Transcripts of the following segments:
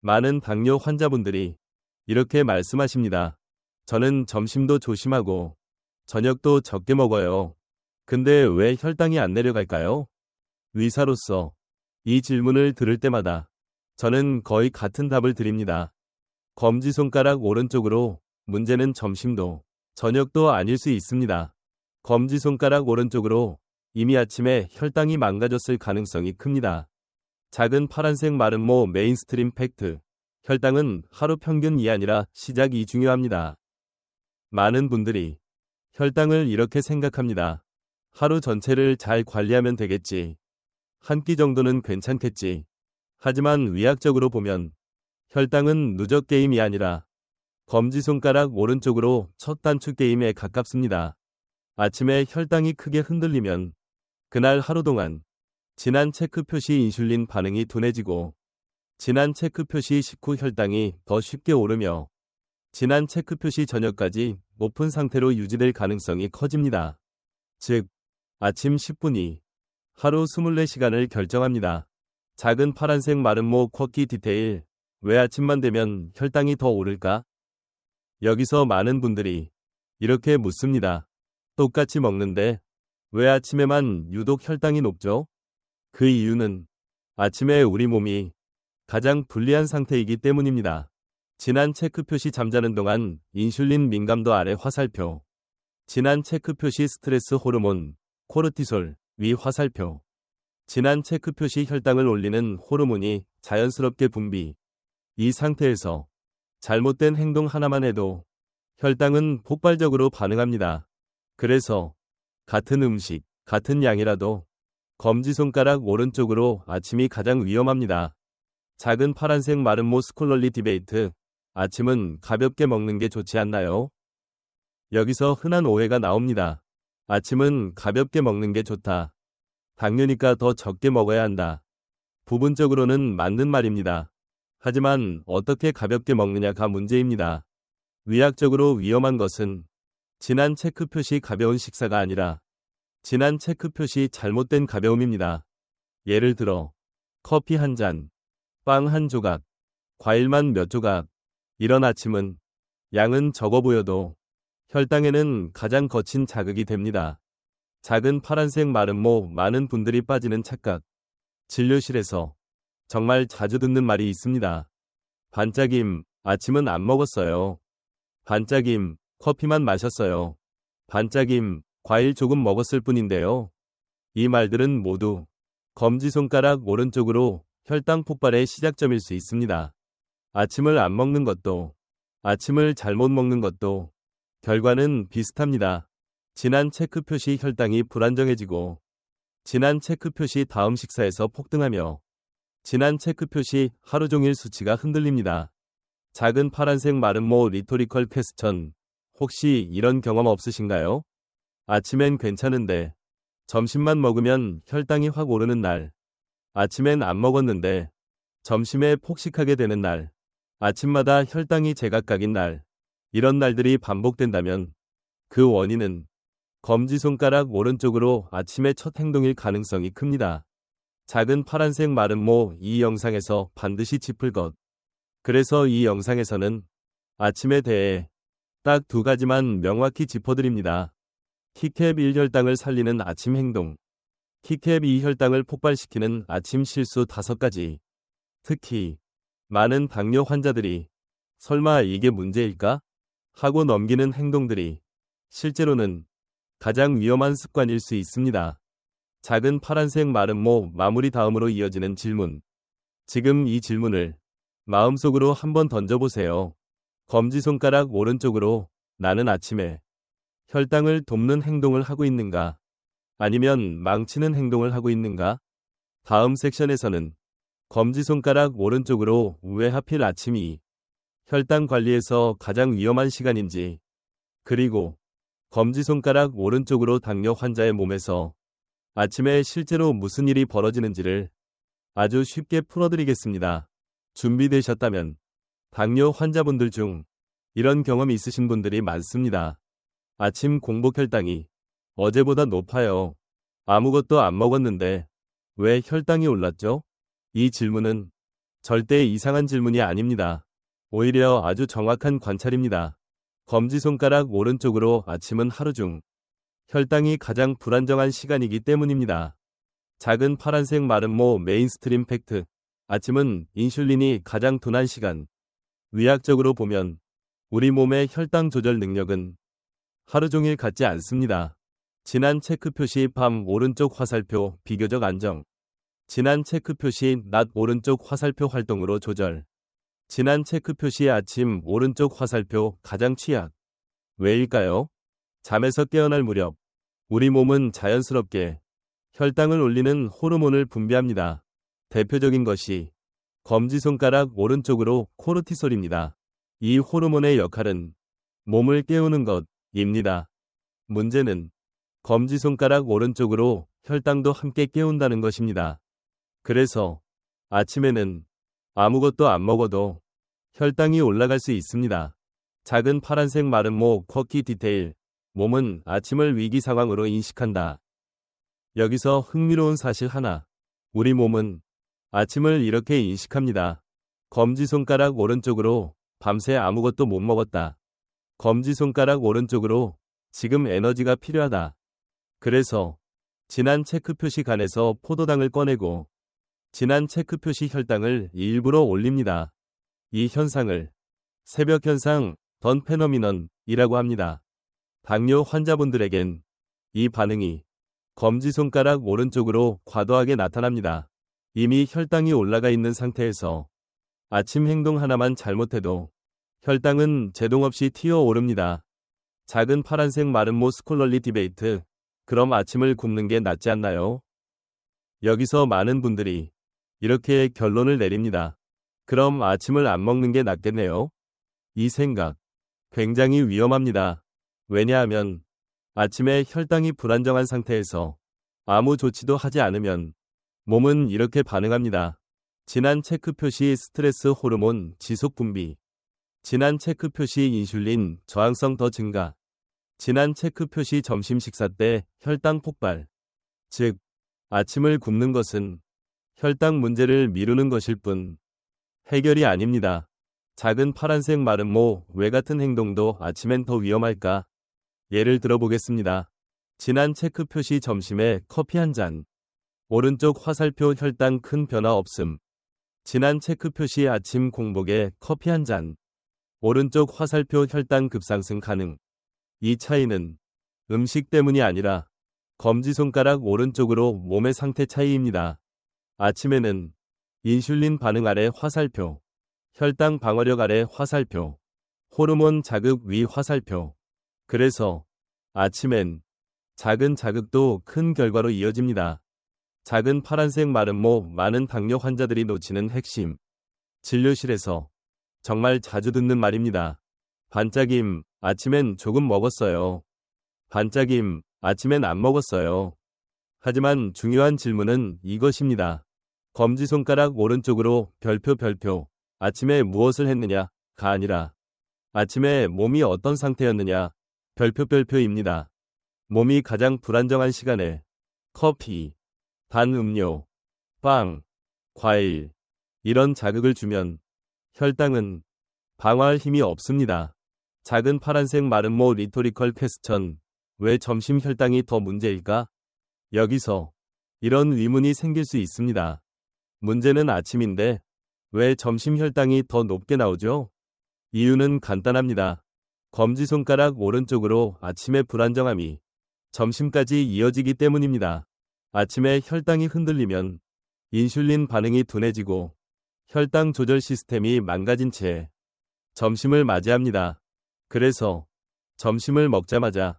많은 당뇨 환자분들이 이렇게 말씀하십니다. 저는 점심도 조심하고 저녁도 적게 먹어요. 근데 왜 혈당이 안 내려갈까요? 의사로서 이 질문을 들을 때마다 저는 거의 같은 답을 드립니다. 검지손가락 오른쪽으로 문제는 점심도 저녁도 아닐 수 있습니다. 검지손가락 오른쪽으로 이미 아침에 혈당이 망가졌을 가능성이 큽니다. 작은 파란색 마름모 메인스트림 팩트. 혈당은 하루 평균이 아니라 시작이 중요합니다. 많은 분들이 혈당을 이렇게 생각합니다. 하루 전체를 잘 관리하면 되겠지. 한 끼 정도는 괜찮겠지. 하지만 의학적으로 보면 혈당은 누적 게임이 아니라 검지손가락 오른쪽으로 첫 단축 게임에 가깝습니다. 아침에 혈당이 크게 흔들리면 그날 하루 동안 진한 체크 표시 인슐린 반응이 둔해지고 진한 체크 표시 식후 혈당이 더 쉽게 오르며 진한 체크 표시 저녁까지 높은 상태로 유지될 가능성이 커집니다. 즉, 아침 10분이 하루 24시간을 결정합니다. 작은 파란색 마름모 쿼키 디테일. 왜 아침만 되면 혈당이 더 오를까? 여기서 많은 분들이 이렇게 묻습니다. 똑같이 먹는데 왜 아침에만 유독 혈당이 높죠? 그 이유는 아침에 우리 몸이 가장 불리한 상태이기 때문입니다. 진한 체크 표시 잠자는 동안 인슐린 민감도 아래 화살표. 진한 체크 표시 스트레스 호르몬, 코르티솔, 위 화살표. 진한 체크 표시 혈당을 올리는 호르몬이 자연스럽게 분비. 이 상태에서 잘못된 행동 하나만 해도 혈당은 폭발적으로 반응합니다. 그래서 같은 음식, 같은 양이라도 검지손가락 오른쪽으로 아침이 가장 위험합니다. 작은 파란색 마름모 스콜럴리 디베이트. 아침은 가볍게 먹는 게 좋지 않나요? 여기서 흔한 오해가 나옵니다. 아침은 가볍게 먹는 게 좋다. 당뇨니까 더 적게 먹어야 한다. 부분적으로는 맞는 말입니다. 하지만 어떻게 가볍게 먹느냐가 문제입니다. 의학적으로 위험한 것은 진한 체크 표시 가벼운 식사가 아니라 진한 체크 표시 잘못된 가벼움입니다. 예를 들어 커피 한 잔, 빵 한 조각, 과일만 몇 조각. 이런 아침은 양은 적어 보여도 혈당에는 가장 거친 자극이 됩니다. 작은 파란색 마름모. 많은 분들이 빠지는 착각. 진료실에서 정말 자주 듣는 말이 있습니다. 반짝임, 아침은 안 먹었어요. 반짝임, 커피만 마셨어요. 반짝임, 과일 조금 먹었을 뿐인데요. 이 말들은 모두 검지손가락 오른쪽으로 혈당 폭발의 시작점일 수 있습니다. 아침을 안 먹는 것도, 아침을 잘못 먹는 것도 결과는 비슷합니다. 진한 체크 표시 혈당이 불안정해지고 진한 체크 표시 다음 식사에서 폭등하며 진한 체크 표시 하루 종일 수치가 흔들립니다. 작은 파란색 마름모 리토리컬 퀘스천. 혹시 이런 경험 없으신가요? 아침엔 괜찮은데 점심만 먹으면 혈당이 확 오르는 날. 아침엔 안 먹었는데 점심에 폭식하게 되는 날. 아침마다 혈당이 제각각인 날. 이런 날들이 반복된다면 그 원인은 검지손가락 오른쪽으로 아침의 첫 행동일 가능성이 큽니다. 작은 파란색 마름모. 이 영상에서 반드시 짚을 것. 그래서 이 영상에서는 아침에 대해 딱 두 가지만 명확히 짚어드립니다. 키캡 1 혈당을 살리는 아침 행동. 키캡 2 혈당을 폭발시키는 아침 실수 5가지. 특히 많은 당뇨 환자들이 설마 이게 문제일까? 하고 넘기는 행동들이 실제로는 가장 위험한 습관일 수 있습니다. 작은 파란색 마름모. 마무리. 다음으로 이어지는 질문. 지금 이 질문을 마음속으로 한번 던져보세요. 검지손가락 오른쪽으로 나는 아침에 혈당을 돕는 행동을 하고 있는가? 아니면 망치는 행동을 하고 있는가? 다음 섹션에서는 검지손가락 오른쪽으로 왜 하필 아침이 혈당 관리에서 가장 위험한 시간인지, 그리고 검지손가락 오른쪽으로 당뇨 환자의 몸에서 아침에 실제로 무슨 일이 벌어지는지를 아주 쉽게 풀어드리겠습니다. 준비되셨다면 당뇨 환자분들 중 이런 경험이 있으신 분들이 많습니다. 아침 공복 혈당이 어제보다 높아요. 아무것도 안 먹었는데 왜 혈당이 올랐죠? 이 질문은 절대 이상한 질문이 아닙니다. 오히려 아주 정확한 관찰입니다. 검지손가락 오른쪽으로 아침은 하루 중 혈당이 가장 불안정한 시간이기 때문입니다. 작은 파란색 마름모 메인스트림 팩트. 아침은 인슐린이 가장 둔한 시간. 의학적으로 보면 우리 몸의 혈당 조절 능력은 하루 종일 같지 않습니다. 진한 체크 표시 밤 오른쪽 화살표 비교적 안정. 진한 체크 표시 낮 오른쪽 화살표 활동으로 조절. 진한 체크 표시 아침 오른쪽 화살표 가장 취약. 왜일까요? 잠에서 깨어날 무렵 우리 몸은 자연스럽게 혈당을 올리는 호르몬을 분비합니다. 대표적인 것이 검지손가락 오른쪽으로 코르티솔입니다. 이 호르몬의 역할은 몸을 깨우는 것입니다. 문제는 검지손가락 오른쪽으로 혈당도 함께 깨운다는 것입니다. 그래서 아침에는 아무것도 안 먹어도 혈당이 올라갈 수 있습니다. 작은 파란색 마름모 쿼키 디테일. 몸은 아침을 위기 상황으로 인식한다. 여기서 흥미로운 사실 하나. 우리 몸은 아침을 이렇게 인식합니다. 검지손가락 오른쪽으로 밤새 아무것도 못 먹었다. 검지손가락 오른쪽으로 지금 에너지가 필요하다. 그래서 진한 체크 표시 간에서 포도당을 꺼내고 진한 체크 표시 혈당을 일부러 올립니다. 이 현상을 새벽 현상 던 페노미넌이라고 합니다. 당뇨 환자분들에겐 이 반응이 검지손가락 오른쪽으로 과도하게 나타납니다. 이미 혈당이 올라가 있는 상태에서 아침 행동 하나만 잘못해도 혈당은 제동 없이 튀어오릅니다. 작은 파란색 마름모 스콜럴리 디베이트. 그럼 아침을 굶는 게 낫지 않나요? 여기서 많은 분들이 이렇게 결론을 내립니다. 그럼 아침을 안 먹는 게 낫겠네요. 이 생각 굉장히 위험합니다. 왜냐하면 아침에 혈당이 불안정한 상태에서 아무 조치도 하지 않으면 몸은 이렇게 반응합니다. 진한 체크 표시 스트레스 호르몬 지속 분비. 진한 체크 표시 인슐린 저항성 더 증가. 진한 체크 표시 점심 식사 때 혈당 폭발. 즉, 아침을 굶는 것은 혈당 문제를 미루는 것일 뿐 해결이 아닙니다. 작은 파란색 마름모 왜 같은 행동도 아침엔 더 위험할까? 예를 들어보겠습니다. 진한 체크 표시 점심에 커피 한 잔. 오른쪽 화살표 혈당 큰 변화 없음. 진한 체크 표시 아침 공복에 커피 한 잔. 오른쪽 화살표 혈당 급상승 가능. 이 차이는 음식 때문이 아니라 검지손가락 오른쪽으로 몸의 상태 차이입니다. 아침에는 인슐린 반응 아래 화살표, 혈당 방어력 아래 화살표, 호르몬 자극 위 화살표. 그래서 아침엔 작은 자극도 큰 결과로 이어집니다. 작은 파란색 마름모 많은 당뇨 환자들이 놓치는 핵심. 진료실에서 정말 자주 듣는 말입니다. 반짝임, 아침엔 조금 먹었어요. 반짝임, 아침엔 안 먹었어요. 하지만 중요한 질문은 이것입니다. 검지손가락 오른쪽으로 별표, 아침에 무엇을 했느냐가 아니라 아침에 몸이 어떤 상태였느냐, 별표입니다. 몸이 가장 불안정한 시간에 커피, 단 음료, 빵, 과일, 이런 자극을 주면 혈당은 방어할 힘이 없습니다. 작은 파란색 마름모 리토리컬 퀘스천. 왜 점심 혈당이 더 문제일까? 여기서 이런 의문이 생길 수 있습니다. 문제는 아침인데 왜 점심 혈당이 더 높게 나오죠? 이유는 간단합니다. 검지손가락 오른쪽으로 아침의 불안정함이 점심까지 이어지기 때문입니다. 아침에 혈당이 흔들리면 인슐린 반응이 둔해지고 혈당 조절 시스템이 망가진 채 점심을 맞이합니다. 그래서 점심을 먹자마자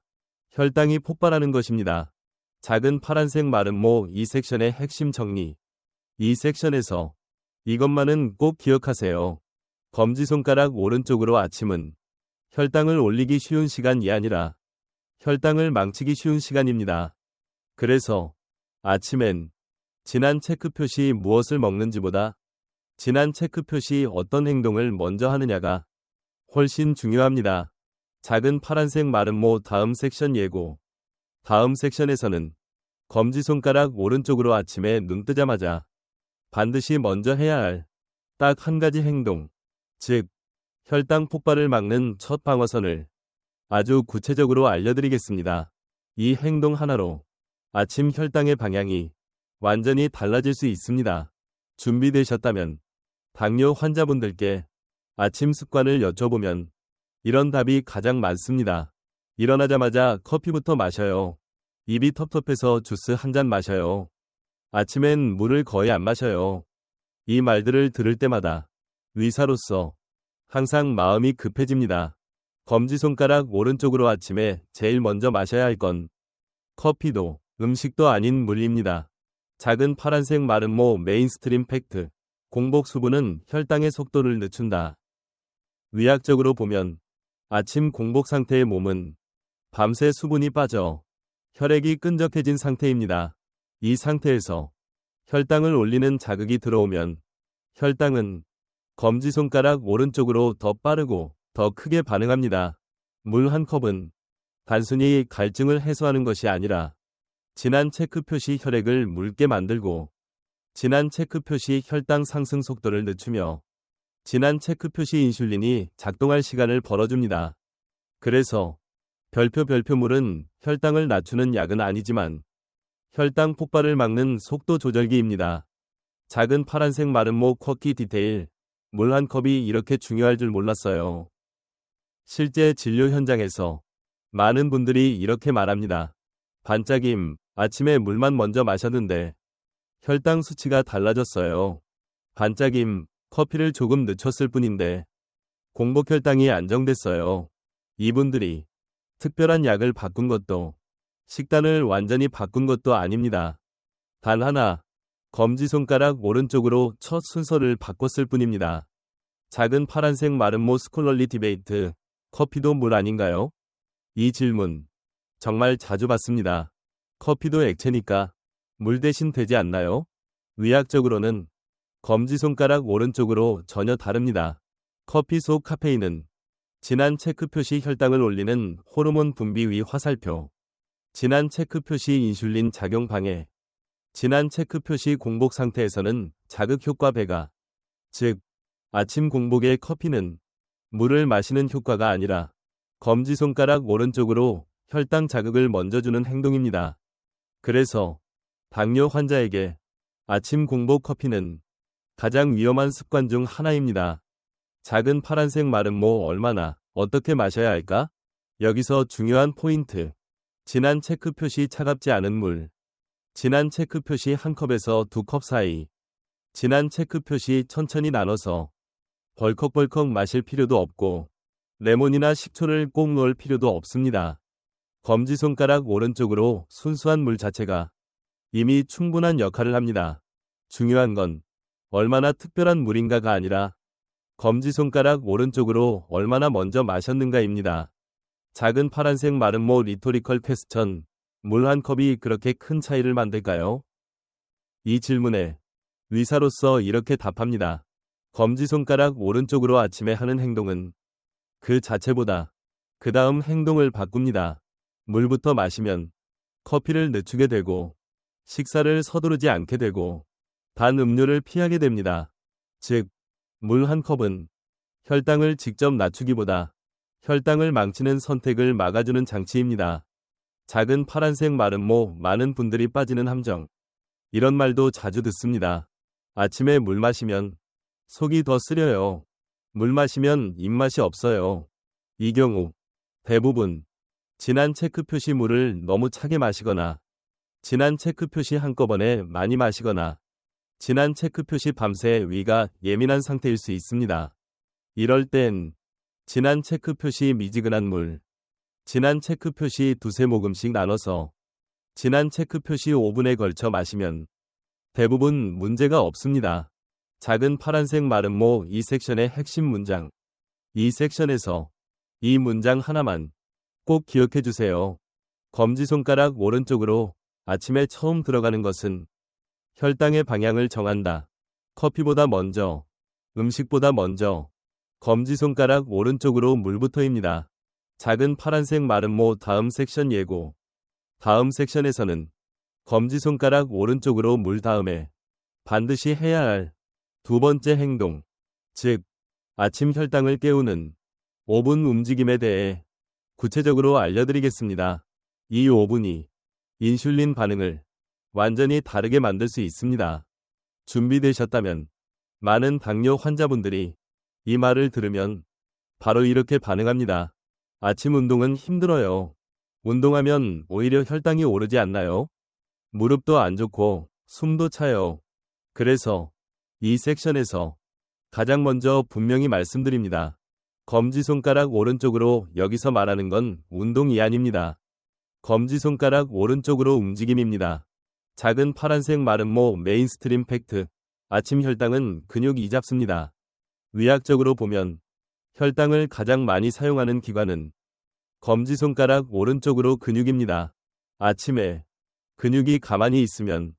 혈당이 폭발하는 것입니다. 작은 파란색 마름모 이 섹션의 핵심 정리. 이 섹션에서 이것만은 꼭 기억하세요. 검지손가락 오른쪽으로 아침은 혈당을 올리기 쉬운 시간이 아니라 혈당을 망치기 쉬운 시간입니다. 그래서 아침엔 진한 체크 표시 무엇을 먹는지보다 진한 체크 표시 어떤 행동을 먼저 하느냐가 훨씬 중요합니다. 작은 파란색 마름모 다음 섹션 예고. 다음 섹션에서는 검지손가락 오른쪽으로 아침에 눈 뜨자마자 반드시 먼저 해야 할 딱 한 가지 행동, 즉 혈당 폭발을 막는 첫 방어선을 아주 구체적으로 알려드리겠습니다. 이 행동 하나로 아침 혈당의 방향이 완전히 달라질 수 있습니다. 준비되셨다면 당뇨 환자분들께 아침 습관을 여쭤보면 이런 답이 가장 많습니다. 일어나자마자 커피부터 마셔요. 입이 텁텁해서 주스 한 잔 마셔요. 아침엔 물을 거의 안 마셔요. 이 말들을 들을 때마다 의사로서 항상 마음이 급해집니다. 검지손가락 오른쪽으로 아침에 제일 먼저 마셔야 할 건 커피도 음식도 아닌 물입니다. 작은 파란색 마름모 메인스트림 팩트. 공복 수분은 혈당의 속도를 늦춘다. 의학적으로 보면 아침 공복 상태의 몸은 밤새 수분이 빠져 혈액이 끈적해진 상태입니다. 이 상태에서 혈당을 올리는 자극이 들어오면 혈당은 검지손가락 오른쪽으로 더 빠르고 더 크게 반응합니다. 물 한 컵은 단순히 갈증을 해소하는 것이 아니라 진한 체크 표시 혈액을 묽게 만들고 진한 체크 표시 혈당 상승 속도를 늦추며 진한 체크 표시 인슐린이 작동할 시간을 벌어줍니다. 그래서 별표물은 혈당을 낮추는 약은 아니지만 혈당 폭발을 막는 속도 조절기입니다. 작은 파란색 마름모 쿼키 디테일. 물 한 컵이 이렇게 중요할 줄 몰랐어요. 실제 진료 현장에서 많은 분들이 이렇게 말합니다. 반짝임, 아침에 물만 먼저 마셨는데 혈당 수치가 달라졌어요. 반짝임, 커피를 조금 늦췄을 뿐인데 공복 혈당이 안정됐어요. 이분들이 특별한 약을 바꾼 것도 식단을 완전히 바꾼 것도 아닙니다. 단 하나, 검지손가락 오른쪽으로 첫 순서를 바꿨을 뿐입니다. 작은 파란색 마름모 스콜럴리 디베이트. 커피도 물 아닌가요? 이 질문 정말 자주 받습니다. 커피도 액체니까 물 대신 되지 않나요? 의학적으로는 검지손가락 오른쪽으로 전혀 다릅니다. 커피 속 카페인은 진한 체크 표시 혈당을 올리는 호르몬 분비 위 화살표, 진한 체크 표시 인슐린 작용 방해, 진한 체크 표시 공복 상태에서는 자극 효과 배가, 즉 아침 공복의 커피는 물을 마시는 효과가 아니라 검지손가락 오른쪽으로 혈당 자극을 먼저 주는 행동입니다. 그래서 당뇨 환자에게 아침 공복 커피는 가장 위험한 습관 중 하나입니다. 작은 파란색 마름모 얼마나 어떻게 마셔야 할까? 여기서 중요한 포인트. 진한 체크 표시 차갑지 않은 물. 진한 체크 표시 한 컵에서 두 컵 사이. 진한 체크 표시 천천히 나눠서 벌컥벌컥 마실 필요도 없고 레몬이나 식초를 꼭 넣을 필요도 없습니다. 검지손가락 오른쪽으로 순수한 물 자체가 이미 충분한 역할을 합니다. 중요한 건 얼마나 특별한 물인가가 아니라 검지손가락 오른쪽으로 얼마나 먼저 마셨는가입니다. 작은 파란색 마름모 리토리컬 퀘스천. 물 한 컵이 그렇게 큰 차이를 만들까요? 이 질문에 의사로서 이렇게 답합니다. 검지손가락 오른쪽으로 아침에 하는 행동은 그 자체보다 그 다음 행동을 바꿉니다. 물부터 마시면 커피를 늦추게 되고 식사를 서두르지 않게 되고 단 음료를 피하게 됩니다. 즉, 물 한 컵은 혈당을 직접 낮추기보다 혈당을 망치는 선택을 막아주는 장치입니다. 작은 파란색 마름모. 많은 분들이 빠지는 함정. 이런 말도 자주 듣습니다. 아침에 물 마시면 속이 더 쓰려요. 물 마시면 입맛이 없어요. 이 경우 대부분 진한 체크 표시 물을 너무 차게 마시거나 진한 체크 표시 한꺼번에 많이 마시거나 진한 체크 표시 밤새 위가 예민한 상태일 수 있습니다. 이럴 땐 진한 체크 표시 미지근한 물, 진한 체크 표시 두세 모금씩 나눠서 진한 체크 표시 5분에 걸쳐 마시면 대부분 문제가 없습니다. 작은 파란색 마름모. 이 섹션의 핵심 문장. 이 섹션에서 이 문장 하나만 꼭 기억해 주세요. 검지손가락 오른쪽으로 아침에 처음 들어가는 것은 혈당의 방향을 정한다. 커피보다 먼저, 음식보다 먼저, 검지손가락 오른쪽으로 물부터입니다. 작은 파란색 마름모. 다음 섹션 예고. 다음 섹션에서는 검지손가락 오른쪽으로 물 다음에 반드시 해야 할 두 번째 행동, 즉, 아침 혈당을 깨우는 5분 움직임에 대해 구체적으로 알려드리겠습니다. 이 5분이 인슐린 반응을 완전히 다르게 만들 수 있습니다. 준비되셨다면 많은 당뇨 환자분들이 이 말을 들으면 바로 이렇게 반응합니다. 아침 운동은 힘들어요. 운동하면 오히려 혈당이 오르지 않나요? 무릎도 안 좋고 숨도 차요. 그래서 이 섹션에서 가장 먼저 분명히 말씀드립니다. 검지손가락 오른쪽으로 여기서 말하는 건 운동이 아닙니다. 검지손가락 오른쪽으로 움직임입니다. 작은 파란색 마름모 메인스트림 팩트. 아침 혈당은 근육이 잡습니다. 의학적으로 보면 혈당을 가장 많이 사용하는 기관은 검지손가락 오른쪽으로 근육입니다. 아침에 근육이 가만히 있으면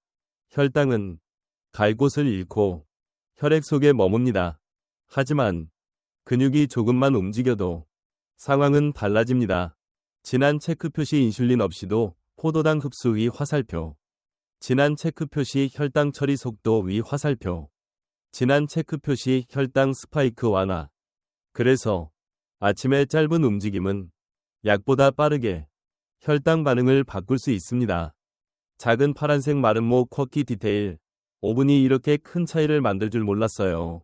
혈당은 갈 곳을 잃고 혈액 속에 머뭅니다. 하지만 근육이 조금만 움직여도 상황은 달라집니다. 진한 체크 표시 인슐린 없이도 포도당 흡수 위 화살표. 진한 체크 표시 혈당 처리 속도 위 화살표. 진한 체크 표시 혈당 스파이크 완화. 그래서 아침의 짧은 움직임은 약보다 빠르게 혈당 반응을 바꿀 수 있습니다. 작은 파란색 마름모 쿼키 디테일. 5분이 이렇게 큰 차이를 만들 줄 몰랐어요.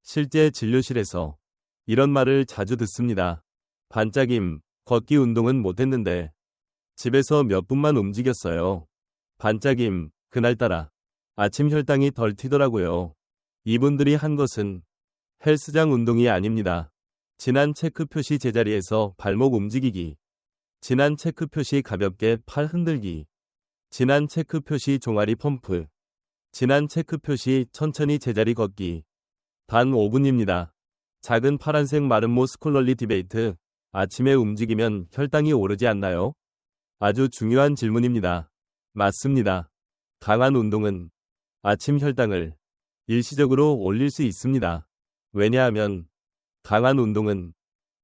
실제 진료실에서 이런 말을 자주 듣습니다. 반짝임, 걷기 운동은 못했는데 집에서 몇 분만 움직였어요. 반짝임, 그날따라 아침 혈당이 덜 튀더라고요. 이분들이 한 것은 헬스장 운동이 아닙니다. 진한 체크 표시 제자리에서 발목 움직이기. 진한 체크 표시 가볍게 팔 흔들기. 진한 체크 표시 종아리 펌프. 진한 체크 표시 천천히 제자리 걷기. 단 5분입니다. 작은 파란색 마름모 스콜럴리 디베이트. 아침에 움직이면 혈당이 오르지 않나요? 아주 중요한 질문입니다. 맞습니다. 강한 운동은 아침 혈당을 일시적으로 올릴 수 있습니다. 왜냐하면 강한 운동은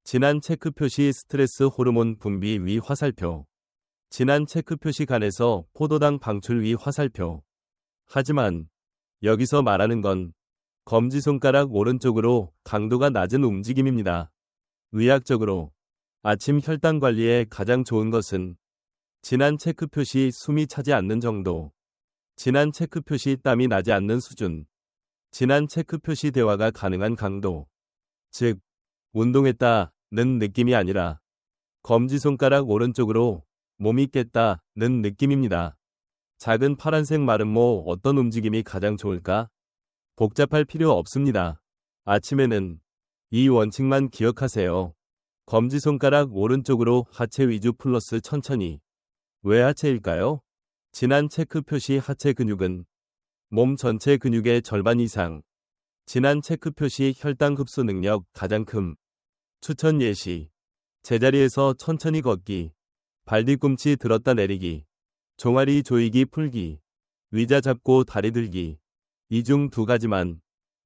진한 체크 표시 스트레스 호르몬 분비 위 화살표. 진한 체크 표시 간에서 포도당 방출 위 화살표. 하지만 여기서 말하는 건 검지손가락 오른쪽으로 강도가 낮은 움직임입니다. 의학적으로 아침 혈당 관리에 가장 좋은 것은 진한 체크 표시 숨이 차지 않는 정도, 진한 체크 표시 땀이 나지 않는 수준, 진한 체크 표시 대화가 가능한 강도, 즉 운동했다는 느낌이 아니라 검지손가락 오른쪽으로 몸이 깼다는 느낌입니다. 작은 파란색 마름모 어떤 움직임이 가장 좋을까? 복잡할 필요 없습니다. 아침에는 이 원칙만 기억하세요. 검지손가락 오른쪽으로 하체 위주 플러스 천천히. 왜 하체일까요? 진한 체크 표시 하체 근육은 몸 전체 근육의 절반 이상. 진한 체크 표시 혈당 흡수 능력 가장 큼. 추천 예시. 제자리에서 천천히 걷기. 발 뒤꿈치 들었다 내리기. 종아리 조이기 풀기. 의자 잡고 다리 들기. 이 중 2가지만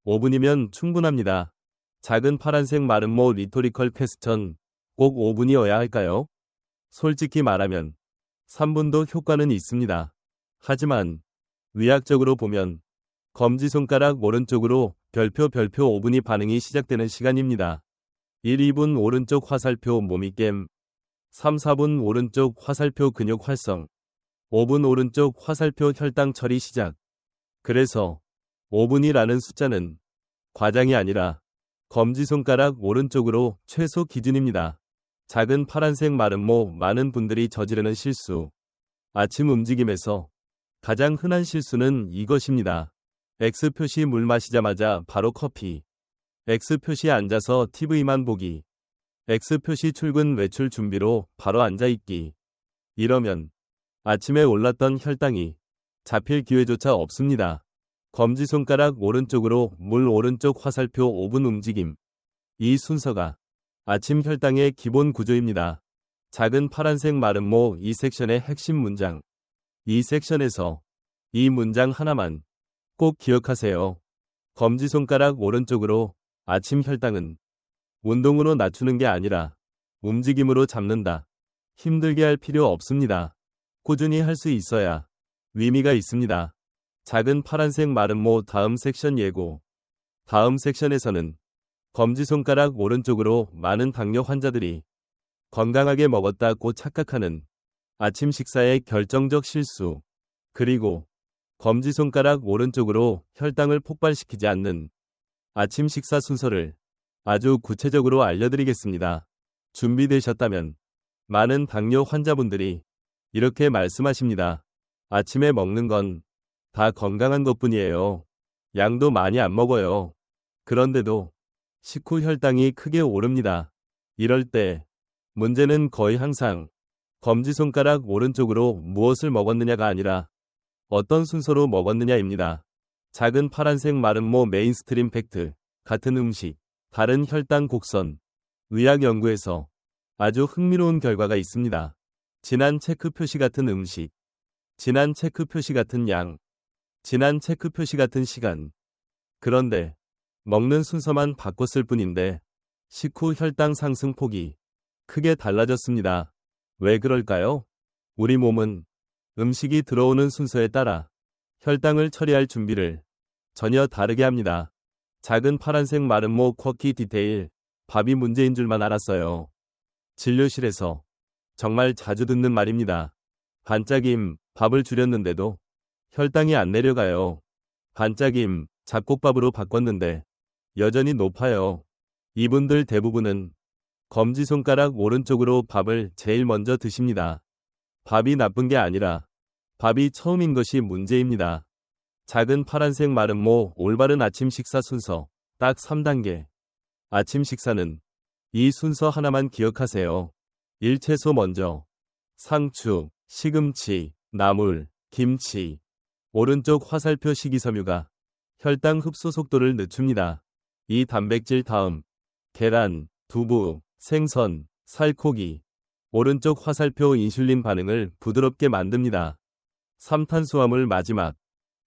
5분이면 충분합니다. 작은 파란색 마름모 리토리컬 퀘스천. 꼭 5분이어야 할까요? 솔직히 말하면 3분도 효과는 있습니다. 하지만 의학적으로 보면 검지손가락 오른쪽으로 별표 5분이 반응이 시작되는 시간입니다. 1, 2분 오른쪽 화살표 몸이겜. 3, 4분 오른쪽 화살표 근육 활성. 5분 오른쪽 화살표 혈당 처리 시작. 그래서 5분이라는 숫자는 과장이 아니라 검지손가락 오른쪽으로 최소 기준입니다. 작은 파란색 마름모 많은 분들이 저지르는 실수. 아침 움직임에서 가장 흔한 실수는 이것입니다. X 표시 물 마시자마자 바로 커피. X 표시 앉아서 TV만 보기. X 표시 출근 외출 준비로 바로 앉아있기. 이러면 아침에 올랐던 혈당이 잡힐 기회조차 없습니다. 검지손가락 오른쪽으로 물 오른쪽 화살표 5분 움직임. 이 순서가 아침 혈당의 기본 구조입니다. 작은 파란색 마름모 이 섹션의 핵심 문장. 이 섹션에서 이 문장 하나만 꼭 기억하세요. 검지손가락 오른쪽으로 아침 혈당은 운동으로 낮추는 게 아니라 움직임으로 잡는다. 힘들게 할 필요 없습니다. 꾸준히 할 수 있어야 의미가 있습니다. 작은 파란색 마름모 다음 섹션 예고. 다음 섹션에서는 검지손가락 오른쪽으로 많은 당뇨 환자들이 건강하게 먹었다고 착각하는 아침 식사의 결정적 실수, 그리고 검지손가락 오른쪽으로 혈당을 폭발시키지 않는 아침 식사 순서를 아주 구체적으로 알려드리겠습니다. 준비되셨다면 많은 당뇨 환자분들이 이렇게 말씀하십니다. 아침에 먹는 건 다 건강한 것뿐이에요. 양도 많이 안 먹어요. 그런데도 식후 혈당이 크게 오릅니다. 이럴 때 문제는 거의 항상 검지손가락 오른쪽으로 무엇을 먹었느냐가 아니라 어떤 순서로 먹었느냐입니다. 작은 파란색 마름모 메인스트림 팩트, 같은 음식, 다른 혈당 곡선. 의학 연구에서 아주 흥미로운 결과가 있습니다. 진한 체크 표시 같은 음식, 진한 체크 표시 같은 양, 진한 체크 표시 같은 시간. 그런데 먹는 순서만 바꿨을 뿐인데 식후 혈당 상승 폭이 크게 달라졌습니다. 왜 그럴까요? 우리 몸은 음식이 들어오는 순서에 따라 혈당을 처리할 준비를 전혀 다르게 합니다. 작은 파란색 마름모 쿼키 디테일, 밥이 문제인 줄만 알았어요. 진료실에서 정말 자주 듣는 말입니다. 반짝임, 밥을 줄였는데도 혈당이 안 내려가요. 반짝임, 잡곡밥으로 바꿨는데 여전히 높아요. 이분들 대부분은 검지손가락 오른쪽으로 밥을 제일 먼저 드십니다. 밥이 나쁜 게 아니라 밥이 처음인 것이 문제입니다. 작은 파란색 마름모 올바른 아침 식사 순서 딱 3단계. 아침 식사는 이 순서 하나만 기억하세요. 1. 채소 먼저. 상추, 시금치, 나물, 김치. 오른쪽 화살표 식이섬유가 혈당 흡수 속도를 늦춥니다. 2. 단백질 다음. 계란, 두부, 생선, 살코기. 오른쪽 화살표 인슐린 반응을 부드럽게 만듭니다. 3. 탄수화물 마지막.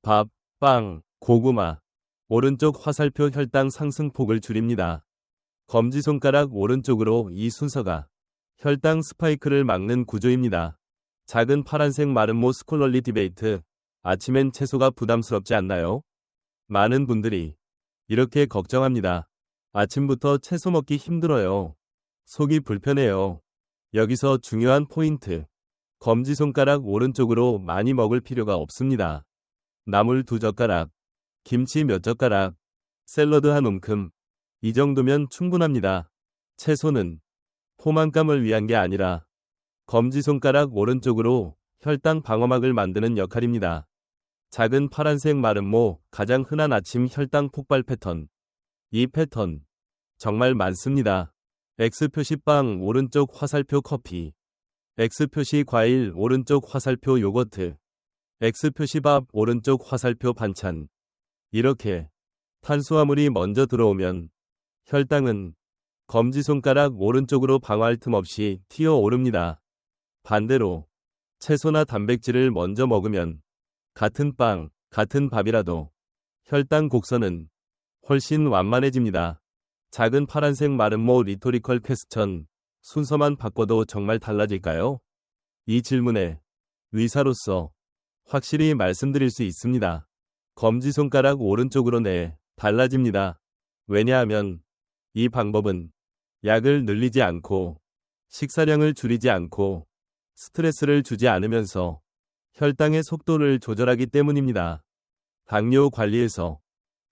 밥, 빵, 고구마. 오른쪽 화살표 혈당 상승폭을 줄입니다. 검지손가락 오른쪽으로 이 순서가 혈당 스파이크를 막는 구조입니다. 작은 파란색 마름모 스콜럴리 디베이트. 아침엔 채소가 부담스럽지 않나요? 많은 분들이 이렇게 걱정합니다. 아침부터 채소 먹기 힘들어요. 속이 불편해요. 여기서 중요한 포인트. 검지손가락 오른쪽으로 많이 먹을 필요가 없습니다. 나물 2젓가락, 김치 몇 젓가락, 샐러드 한 움큼. 이 정도면 충분합니다. 채소는 포만감을 위한 게 아니라 검지손가락 오른쪽으로 혈당 방어막을 만드는 역할입니다. 작은 파란색 마름모, 가장 흔한 아침 혈당 폭발 패턴. 이 패턴 정말 많습니다. X표시 빵 오른쪽 화살표 커피, X표시 과일 오른쪽 화살표 요거트, X표시 밥 오른쪽 화살표 반찬. 이렇게 탄수화물이 먼저 들어오면 혈당은 검지손가락 오른쪽으로 방어할 틈 없이 튀어오릅니다. 반대로 채소나 단백질을 먼저 먹으면 같은 빵, 같은 밥이라도 혈당 곡선은 훨씬 완만해집니다. 작은 파란색 마름모 리토리컬 퀘스천. 순서만 바꿔도 정말 달라질까요? 이 질문에 의사로서 확실히 말씀드릴 수 있습니다. 검지손가락 오른쪽으로 네, 달라집니다. 왜냐하면 이 방법은 약을 늘리지 않고 식사량을 줄이지 않고 스트레스를 주지 않으면서 혈당의 속도를 조절하기 때문입니다. 당뇨 관리에서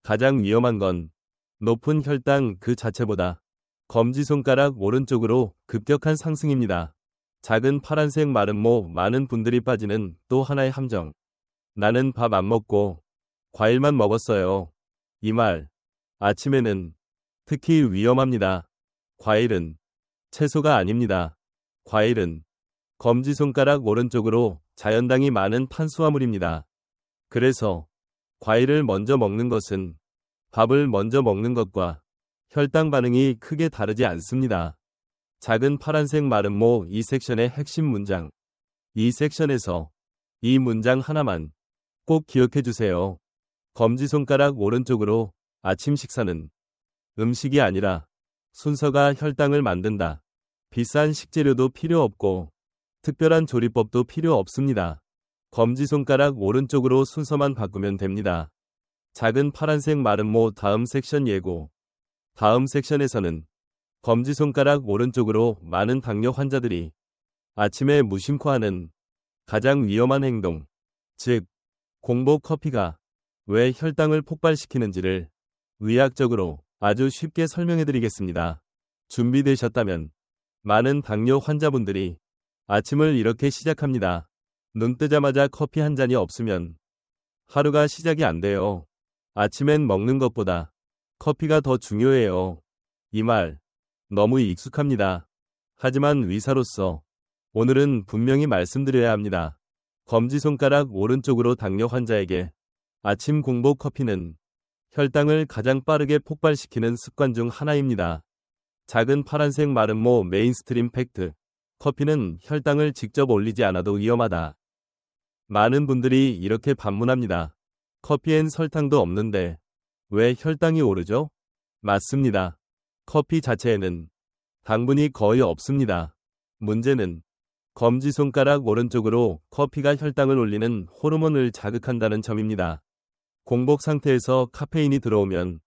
가장 위험한 건 높은 혈당 그 자체보다 검지손가락 오른쪽으로 급격한 상승입니다. 작은 파란색 마름모, 많은 분들이 빠지는 또 하나의 함정. 나는 밥 안 먹고 과일만 먹었어요. 이 말, 아침에는 특히 위험합니다. 과일은 채소가 아닙니다. 과일은 검지손가락 오른쪽으로 자연당이 많은 탄수화물입니다. 그래서 과일을 먼저 먹는 것은 밥을 먼저 먹는 것과 혈당 반응이 크게 다르지 않습니다. 작은 파란색 마름모, 이 섹션의 핵심 문장. 이 섹션에서 이 문장 하나만 꼭 기억해 주세요. 검지손가락 오른쪽으로 아침 식사는 음식이 아니라 순서가 혈당을 만든다. 비싼 식재료도 필요 없고 특별한 조리법도 필요 없습니다. 검지손가락 오른쪽으로 순서만 바꾸면 됩니다. 작은 파란색 마름모 다음 섹션 예고. 다음 섹션에서는 검지손가락 오른쪽으로 많은 당뇨 환자들이 아침에 무심코 하는 가장 위험한 행동, 즉 공복 커피가 왜 혈당을 폭발시키는지를 의학적으로 아주 쉽게 설명해 드리겠습니다. 준비되셨다면 많은 당뇨 환자분들이 아침을 이렇게 시작합니다. 눈 뜨자마자 커피 한 잔이 없으면 하루가 시작이 안 돼요. 아침엔 먹는 것보다 커피가 더 중요해요. 이 말 너무 익숙합니다. 하지만 의사로서 오늘은 분명히 말씀드려야 합니다. 검지손가락 오른쪽으로 당뇨 환자에게 아침 공복 커피는 혈당을 가장 빠르게 폭발시키는 습관 중 하나입니다. 작은 파란색 마름모 메인스트림 팩트. 커피는 혈당을 직접 올리지 않아도 위험하다. 많은 분들이 이렇게 반문합니다. 커피엔 설탕도 없는데 왜 혈당이 오르죠? 맞습니다. 커피 자체에는 당분이 거의 없습니다. 문제는 검지손가락 오른쪽으로 커피가 혈당을 올리는 호르몬을 자극한다는 점입니다. 공복 상태에서 카페인이 들어오면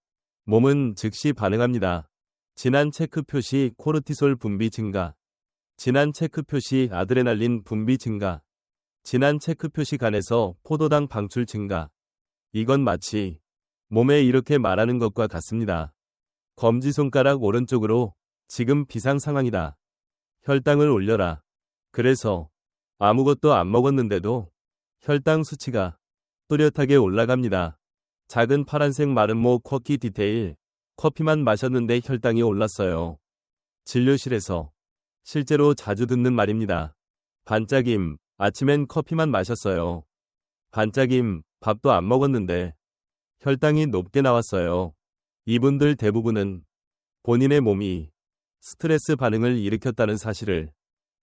몸은 즉시 반응합니다. 진한 체크 표시 코르티솔 분비 증가. 진한 체크 표시 아드레날린 분비 증가. 진한 체크 표시 간에서 포도당 방출 증가. 이건 마치 몸에 이렇게 말하는 것과 같습니다. 검지손가락 오른쪽으로 지금 비상 상황이다. 혈당을 올려라. 그래서 아무것도 안 먹었는데도 혈당 수치가 또렷하게 올라갑니다. 작은 파란색 마름모 쿼키 디테일. 커피만 마셨는데 혈당이 올랐어요. 진료실에서 실제로 자주 듣는 말입니다. 반짝임, 아침엔 커피만 마셨어요. 반짝임, 밥도 안 먹었는데 혈당이 높게 나왔어요. 이분들 대부분은 본인의 몸이 스트레스 반응을 일으켰다는 사실을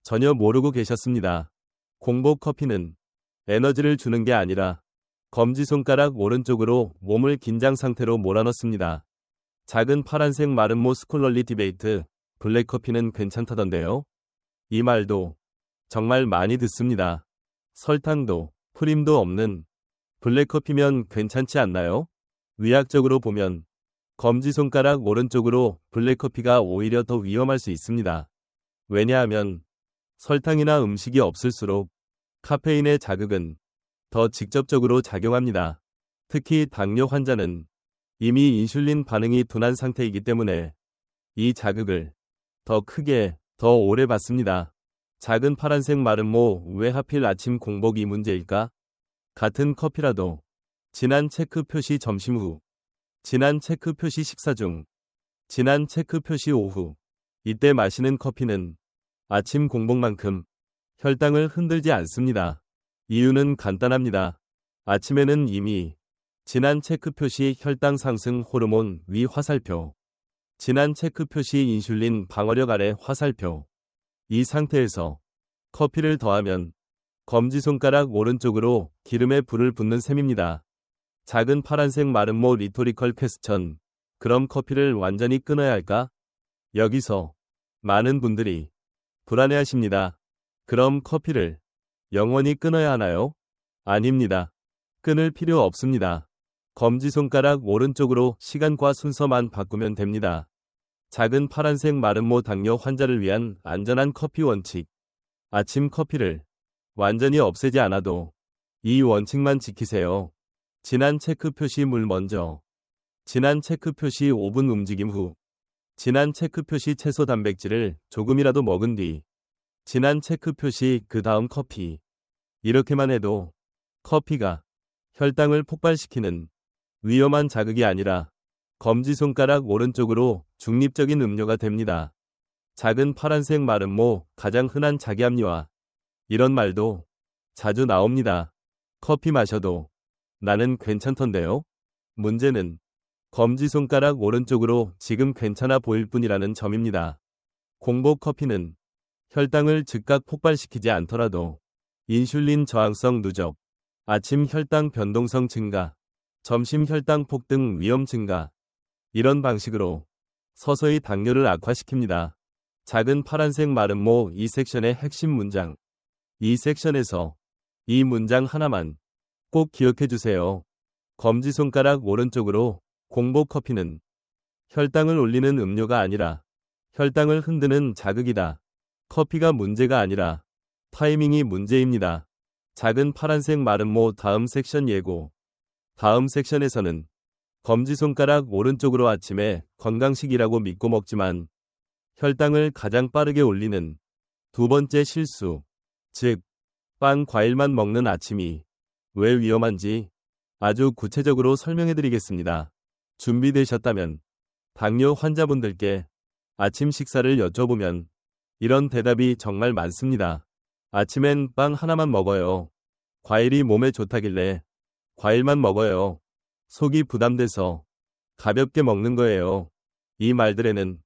전혀 모르고 계셨습니다. 공복 커피는 에너지를 주는 게 아니라 검지손가락 오른쪽으로 몸을 긴장 상태로 몰아넣습니다. 작은 파란색 마름모 스콜럴리 디베이트. 블랙커피는 괜찮다던데요. 이 말도 정말 많이 듣습니다. 설탕도 프림도 없는 블랙커피면 괜찮지 않나요? 의학적으로 보면 검지손가락 오른쪽으로 블랙커피가 오히려 더 위험할 수 있습니다. 왜냐하면 설탕이나 음식이 없을수록 카페인의 자극은 더 직접적으로 작용합니다. 특히 당뇨 환자는 이미 인슐린 반응이 둔한 상태이기 때문에 이 자극을 더 크게, 더 오래 받습니다. 작은 파란색 마름모 왜 하필 아침 공복 이 문제일까? 같은 커피라도 진한 체크 표시 점심 후, 진한 체크 표시 식사 중, 진한 체크 표시 오후. 이때 마시는 커피는 아침 공복만큼 혈당을 흔들지 않습니다. 이유는 간단합니다. 아침에는 이미 진한 체크 표시 혈당 상승 호르몬 위 화살표, 진한 체크 표시 인슐린 방어력 아래 화살표. 이 상태에서 커피를 더하면 검지손가락 오른쪽으로 기름에 불을 붓는 셈입니다. 작은 파란색 마름모 리토리컬 퀘스천. 그럼 커피를 완전히 끊어야 할까? 여기서 많은 분들이 불안해하십니다. 그럼 커피를 영원히 끊어야 하나요? 아닙니다. 끊을 필요 없습니다. 검지손가락 오른쪽으로 시간과 순서만 바꾸면 됩니다. 작은 파란색 마름모 당뇨 환자를 위한 안전한 커피 원칙. 아침 커피를 완전히 없애지 않아도 이 원칙만 지키세요. 진한 체크 표시 물 먼저. 진한 체크 표시 5분 움직임 후. 진한 체크 표시 채소 단백질을 조금이라도 먹은 뒤. 진한 체크 표시 그 다음 커피. 이렇게만 해도 커피가 혈당을 폭발시키는 위험한 자극이 아니라 검지손가락 오른쪽으로 중립적인 음료가 됩니다. 작은 파란색 마름모 가장 흔한 자기 합리화. 이런 말도 자주 나옵니다. 커피 마셔도 나는 괜찮던데요? 문제는 검지손가락 오른쪽으로 지금 괜찮아 보일 뿐이라는 점입니다. 공복 커피는 혈당을 즉각 폭발시키지 않더라도 인슐린 저항성 누적, 아침 혈당 변동성 증가, 점심 혈당 폭등 위험 증가. 이런 방식으로 서서히 당뇨를 악화시킵니다. 작은 파란색 마름모 이 섹션의 핵심 문장. 이 섹션에서 이 문장 하나만 꼭 기억해 주세요. 검지손가락 오른쪽으로 공복 커피는 혈당을 올리는 음료가 아니라 혈당을 흔드는 자극이다. 커피가 문제가 아니라 타이밍이 문제입니다. 작은 파란색 마름모 다음 섹션 예고. 다음 섹션에서는 검지손가락 오른쪽으로 아침에 건강식이라고 믿고 먹지만 혈당을 가장 빠르게 올리는 두 번째 실수, 즉 빵 과일만 먹는 아침이 왜 위험한지 아주 구체적으로 설명해 드리겠습니다. 준비되셨다면 당뇨 환자분들께 아침 식사를 여쭤보면 이런 대답이 정말 많습니다. 아침엔 빵 하나만 먹어요. 과일이 몸에 좋다길래 과일만 먹어요. 속이 부담돼서 가볍게 먹는 거예요. 이 말들에는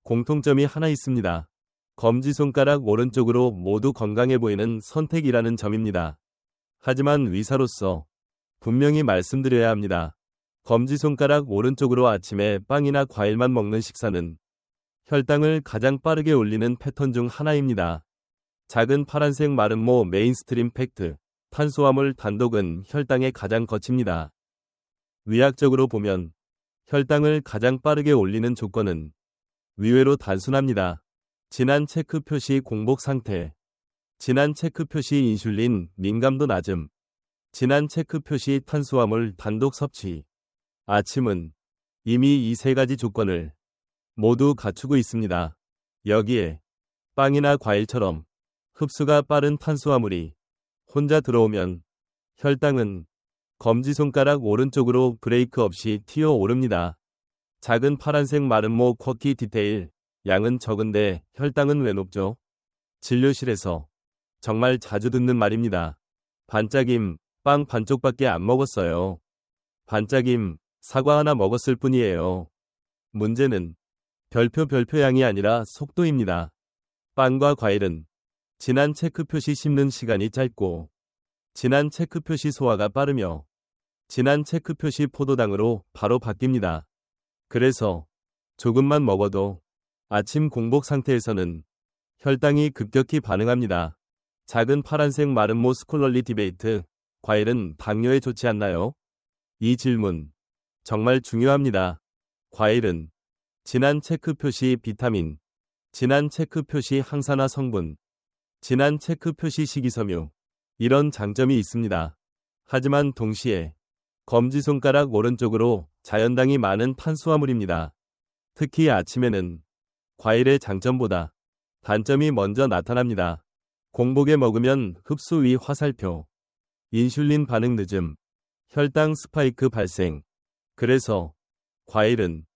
공통점이 하나 있습니다. 검지손가락 오른쪽으로 모두 건강해 보이는 선택이라는 점입니다. 하지만 의사로서 분명히 말씀드려야 합니다. 검지손가락 오른쪽으로 아침에 빵이나 과일만 먹는 식사는 혈당을 가장 빠르게 올리는 패턴 중 하나입니다. 작은 파란색 마름모 메인스트림 팩트. 탄수화물 단독은 혈당에 가장 거칩니다. 의학적으로 보면 혈당을 가장 빠르게 올리는 조건은 의외로 단순합니다. 진한 체크 표시 공복 상태, 진한 체크 표시 인슐린 민감도 낮음, 진한 체크 표시 탄수화물 단독 섭취. 아침은 이미 이 세 가지 조건을 모두 갖추고 있습니다. 여기에 빵이나 과일처럼 흡수가 빠른 탄수화물이 혼자 들어오면 혈당은 검지손가락 오른쪽으로 브레이크 없이 튀어 오릅니다. 작은 파란색 마름모 쿼키 디테일. 양은 적은데 혈당은 왜 높죠? 진료실에서 정말 자주 듣는 말입니다. 반짝임, 빵 반쪽밖에 안 먹었어요. 반짝임, 사과 하나 먹었을 뿐이에요. 문제는 별표 양이 아니라 속도입니다. 빵과 과일은 진한 체크 표시 씹는 시간이 짧고 진한 체크 표시 소화가 빠르며 진한 체크 표시 포도당으로 바로 바뀝니다. 그래서 조금만 먹어도 아침 공복 상태에서는 혈당이 급격히 반응합니다. 작은 파란색 마름모 스콜럴리 디베이트. 과일은 당뇨에 좋지 않나요? 이 질문 정말 중요합니다. 과일은 진한 체크 표시 비타민, 진한 체크 표시 항산화 성분, 진한 체크 표시 식이섬유, 이런 장점이 있습니다. 하지만 동시에 검지손가락 오른쪽으로 자연당이 많은 탄수화물입니다. 특히 아침에는 과일의 장점보다 단점이 먼저 나타납니다. 공복에 먹으면 흡수 위 화살표, 인슐린 반응 늦음, 혈당 스파이크 발생. 그래서 과일은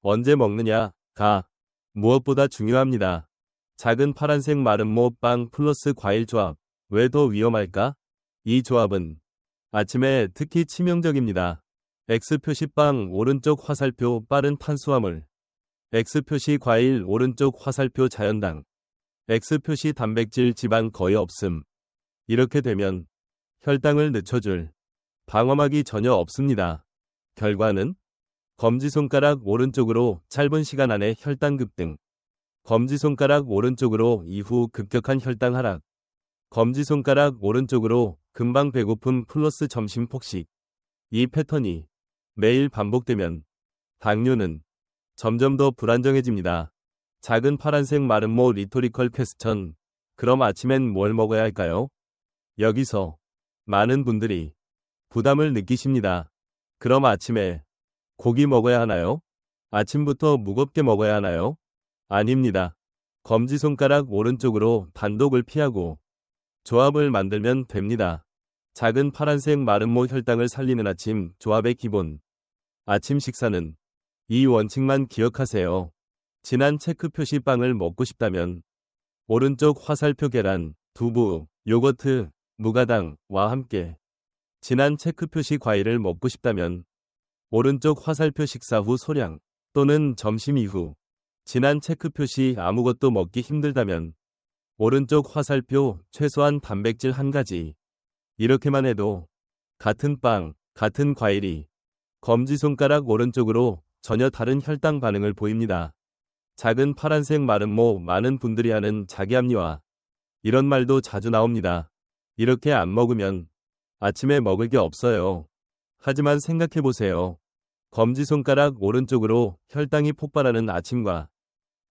언제 먹느냐가 무엇보다 중요합니다. 작은 파란색 마름모 빵 플러스 과일 조합. 왜 더 위험할까? 이 조합은 아침에 특히 치명적입니다. X표시 빵 오른쪽 화살표 빠른 탄수화물, X표시 과일 오른쪽 화살표 자연당, X표시 단백질 지방 거의 없음. 이렇게 되면 혈당을 늦춰줄 방어막이 전혀 없습니다. 결과는 검지손가락 오른쪽으로 짧은 시간 안에 혈당 급등, 검지손가락 오른쪽으로 이후 급격한 혈당 하락, 검지손가락 오른쪽으로 금방 배고픔 플러스 점심 폭식. 이 패턴이 매일 반복되면 당뇨는 점점 더 불안정해집니다. 작은 파란색 마름모 리토리컬 퀘스천. 그럼 아침엔 뭘 먹어야 할까요? 여기서 많은 분들이 부담을 느끼십니다. 그럼 아침에 고기 먹어야 하나요? 아침부터 무겁게 먹어야 하나요? 아닙니다. 검지손가락 오른쪽으로 단독을 피하고 조합을 만들면 됩니다. 작은 파란색 마름모 혈당을 살리는 아침 조합의 기본. 아침 식사는 이 원칙만 기억하세요. 진한 체크 표시 빵을 먹고 싶다면 오른쪽 화살표 계란, 두부, 요거트, 무가당과 함께 진한 체크 표시 과일을 먹고 싶다면 오른쪽 화살표 식사 후 소량 또는 점심 이후 진한 체크 표시 아무것도 먹기 힘들다면 오른쪽 화살표 최소한 단백질 한 가지. 이렇게만 해도 같은 빵, 같은 과일이 검지손가락 오른쪽으로 전혀 다른 혈당 반응을 보입니다. 작은 파란색 마름모. 많은 분들이 하는 자기합리화. 이런 말도 자주 나옵니다. 이렇게 안 먹으면 아침에 먹을 게 없어요. 하지만 생각해보세요. 검지손가락 오른쪽으로 혈당이 폭발하는 아침과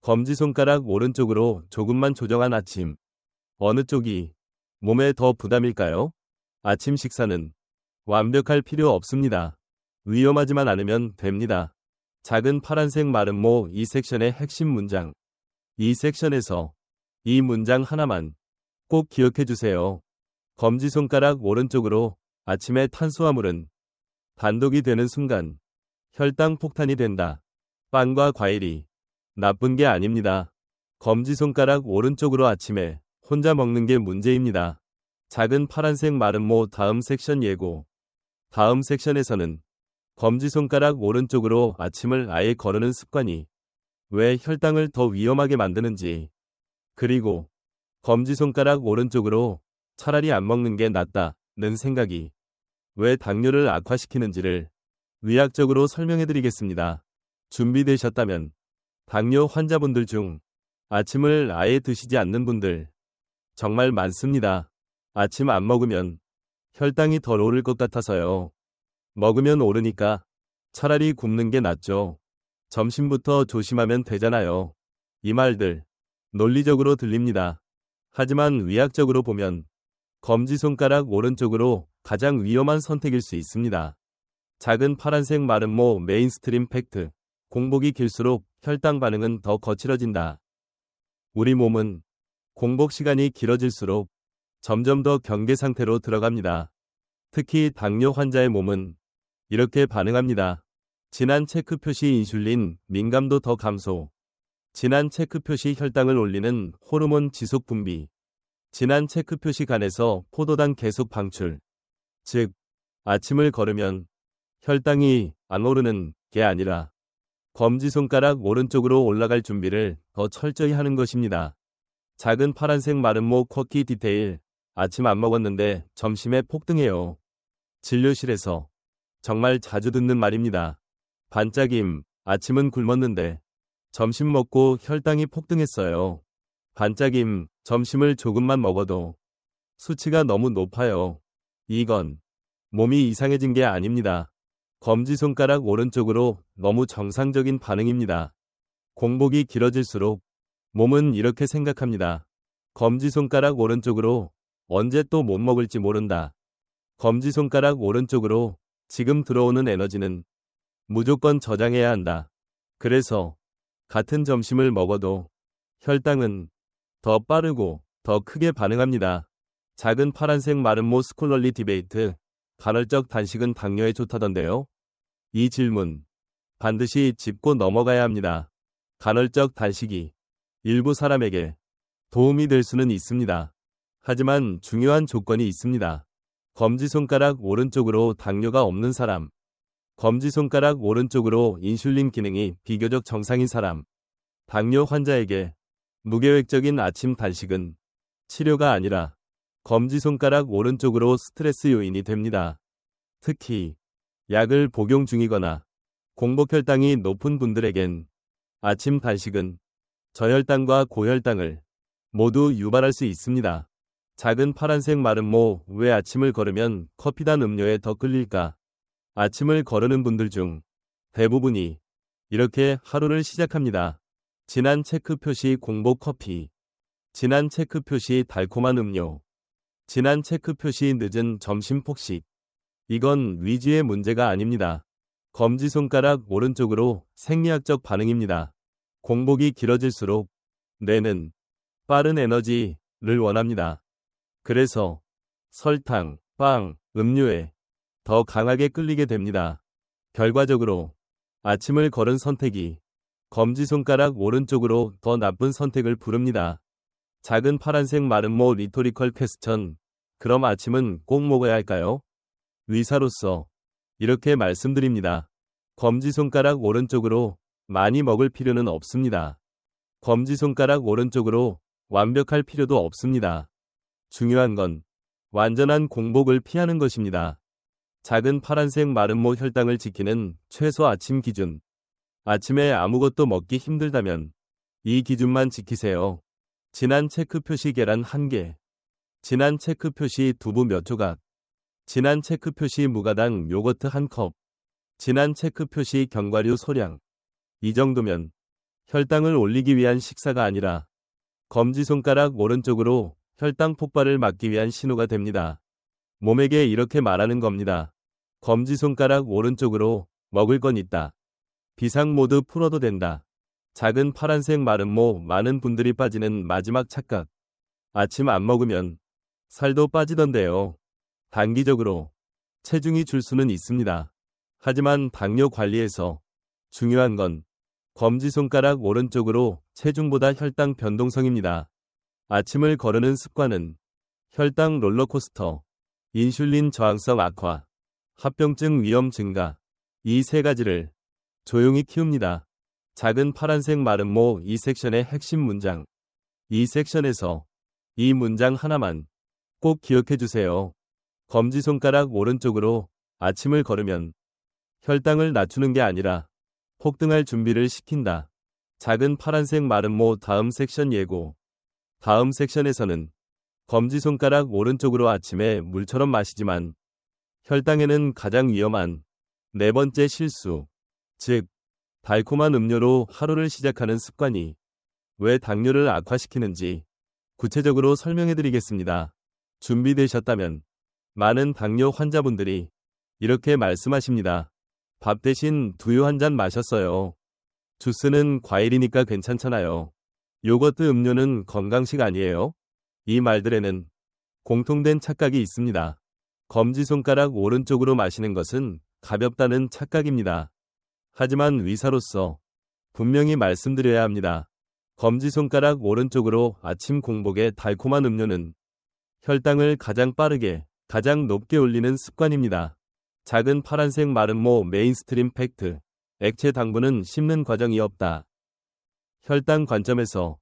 검지손가락 오른쪽으로 조금만 조정한 아침. 어느 쪽이 몸에 더 부담일까요? 아침 식사는 완벽할 필요 없습니다. 위험하지만 않으면 됩니다. 작은 파란색 마름모 이 섹션의 핵심 문장. 이 섹션에서 이 문장 하나만 꼭 기억해 주세요. 검지손가락 오른쪽으로 아침의 탄수화물은 단독이 되는 순간 혈당 폭탄이 된다. 빵과 과일이 나쁜 게 아닙니다. 검지손가락 오른쪽으로 아침에 혼자 먹는 게 문제입니다. 작은 파란색 마름모 다음 섹션 예고. 다음 섹션에서는 검지손가락 오른쪽으로 아침을 아예 거르는 습관이 왜 혈당을 더 위험하게 만드는지, 그리고 검지손가락 오른쪽으로 차라리 안 먹는 게 낫다는 생각이 왜 당뇨를 악화시키는지를 의학적으로 설명해드리겠습니다. 준비되셨다면 당뇨 환자분들 중 아침을 아예 드시지 않는 분들 정말 많습니다. 아침 안 먹으면 혈당이 덜 오를 것 같아서요. 먹으면 오르니까 차라리 굶는 게 낫죠. 점심부터 조심하면 되잖아요. 이 말들 논리적으로 들립니다. 하지만 의학적으로 보면 검지손가락 오른쪽으로 가장 위험한 선택일 수 있습니다. 작은 파란색 마름모 메인스트림 팩트. 공복이 길수록 혈당 반응은 더 거칠어진다. 우리 몸은 공복 시간이 길어질수록 점점 더 경계 상태로 들어갑니다. 특히 당뇨 환자의 몸은 이렇게 반응합니다. 진한 체크 표시 인슐린 민감도 더 감소. 진한 체크 표시 혈당을 올리는 호르몬 지속 분비. 진한 체크 표시 간에서 포도당 계속 방출. 즉, 아침을 걸으면 혈당이 안 오르는 게 아니라 검지손가락 오른쪽으로 올라갈 준비를 더 철저히 하는 것입니다. 작은 파란색 마름모 쿼키 디테일. 아침 안 먹었는데 점심에 폭등해요. 진료실에서 정말 자주 듣는 말입니다. 반짝임, 아침은 굶었는데 점심 먹고 혈당이 폭등했어요. 반짝임, 점심을 조금만 먹어도 수치가 너무 높아요. 이건 몸이 이상해진 게 아닙니다. 검지손가락 오른쪽으로 너무 정상적인 반응입니다. 공복이 길어질수록 몸은 이렇게 생각합니다. 검지손가락 오른쪽으로 언제 또 못 먹을지 모른다. 검지손가락 오른쪽으로 지금 들어오는 에너지는 무조건 저장해야 한다. 그래서 같은 점심을 먹어도 혈당은 더 빠르고 더 크게 반응합니다. 작은 파란색 마름모 스콜럴리 디베이트. 간헐적 단식은 당뇨에 좋다던데요? 이 질문 반드시 짚고 넘어가야 합니다. 간헐적 단식이 일부 사람에게 도움이 될 수는 있습니다. 하지만 중요한 조건이 있습니다. 검지손가락 오른쪽으로 당뇨가 없는 사람, 검지손가락 오른쪽으로 인슐린 기능이 비교적 정상인 사람, 당뇨 환자에게 무계획적인 아침 단식은 치료가 아니라 검지손가락 오른쪽으로 스트레스 요인이 됩니다. 특히 약을 복용 중이거나 공복 혈당이 높은 분들에겐 아침 단식은 저혈당과 고혈당을 모두 유발할 수 있습니다. 작은 파란색 마름모 왜 아침을 걸으면 커피단 음료에 더 끌릴까? 아침을 거르는 분들 중 대부분이 이렇게 하루를 시작합니다. 진한 체크 표시 공복 커피, 진한 체크 표시 달콤한 음료, 진한 체크 표시 늦은 점심 폭식. 이건 위지의 문제가 아닙니다. 검지손가락 오른쪽으로 생리학적 반응입니다. 공복이 길어질수록 뇌는 빠른 에너지를 원합니다. 그래서 설탕, 빵, 음료에 더 강하게 끌리게 됩니다. 결과적으로 아침을 걸은 선택이 검지손가락 오른쪽으로 더 나쁜 선택을 부릅니다. 작은 파란색 마름모 리토리컬 퀘스천. 그럼 아침은 꼭 먹어야 할까요? 의사로서 이렇게 말씀드립니다. 검지손가락 오른쪽으로 많이 먹을 필요는 없습니다. 검지손가락 오른쪽으로 완벽할 필요도 없습니다. 중요한 건 완전한 공복을 피하는 것입니다. 작은 파란색 마름모 혈당을 지키는 최소 아침 기준. 아침에 아무것도 먹기 힘들다면 이 기준만 지키세요. 진한 체크 표시 계란 1개, 진한 체크 표시 두부 몇 조각, 진한 체크 표시 무가당 요거트 1컵. 진한 체크 표시 견과류 소량. 이 정도면 혈당을 올리기 위한 식사가 아니라 검지손가락 오른쪽으로 혈당 폭발을 막기 위한 신호가 됩니다. 몸에게 이렇게 말하는 겁니다. 검지손가락 오른쪽으로 먹을 건 있다. 비상 모드 풀어도 된다. 작은 파란색 마름모 많은 분들이 빠지는 마지막 착각. 아침 안 먹으면 살도 빠지던데요. 단기적으로 체중이 줄 수는 있습니다. 하지만 당뇨 관리에서 중요한 건 검지손가락 오른쪽으로 체중보다 혈당 변동성입니다. 아침을 거르는 습관은 혈당 롤러코스터, 인슐린 저항성 악화, 합병증 위험 증가, 이 세 가지를 조용히 키웁니다. 작은 파란색 마름모 이 섹션의 핵심 문장. 이 섹션에서 이 문장 하나만 꼭 기억해 주세요. 검지손가락 오른쪽으로 아침을 걸으면 혈당을 낮추는 게 아니라 폭등할 준비를 시킨다. 작은 파란색 마름모 다음 섹션 예고. 다음 섹션에서는 검지손가락 오른쪽으로 아침에 물처럼 마시지만 혈당에는 가장 위험한 네 번째 실수, 즉 달콤한 음료로 하루를 시작하는 습관이 왜 당뇨를 악화시키는지 구체적으로 설명해 드리겠습니다. 준비되셨다면 많은 당뇨 환자분들이 이렇게 말씀하십니다. 밥 대신 두유 한 잔 마셨어요. 주스는 과일이니까 괜찮잖아요. 요거트 음료는 건강식 아니에요? 이 말들에는 공통된 착각이 있습니다. 검지손가락 오른쪽으로 마시는 것은 가볍다는 착각입니다. 하지만 의사로서 분명히 말씀드려야 합니다. 검지손가락 오른쪽으로 아침 공복에 달콤한 음료는 혈당을 가장 빠르게, 가장 높게 올리는 습관입니다. 작은 파란색 마름모 메인스트림 팩트. 액체 당분은 씹는 과정이 없다. 혈당 관점에서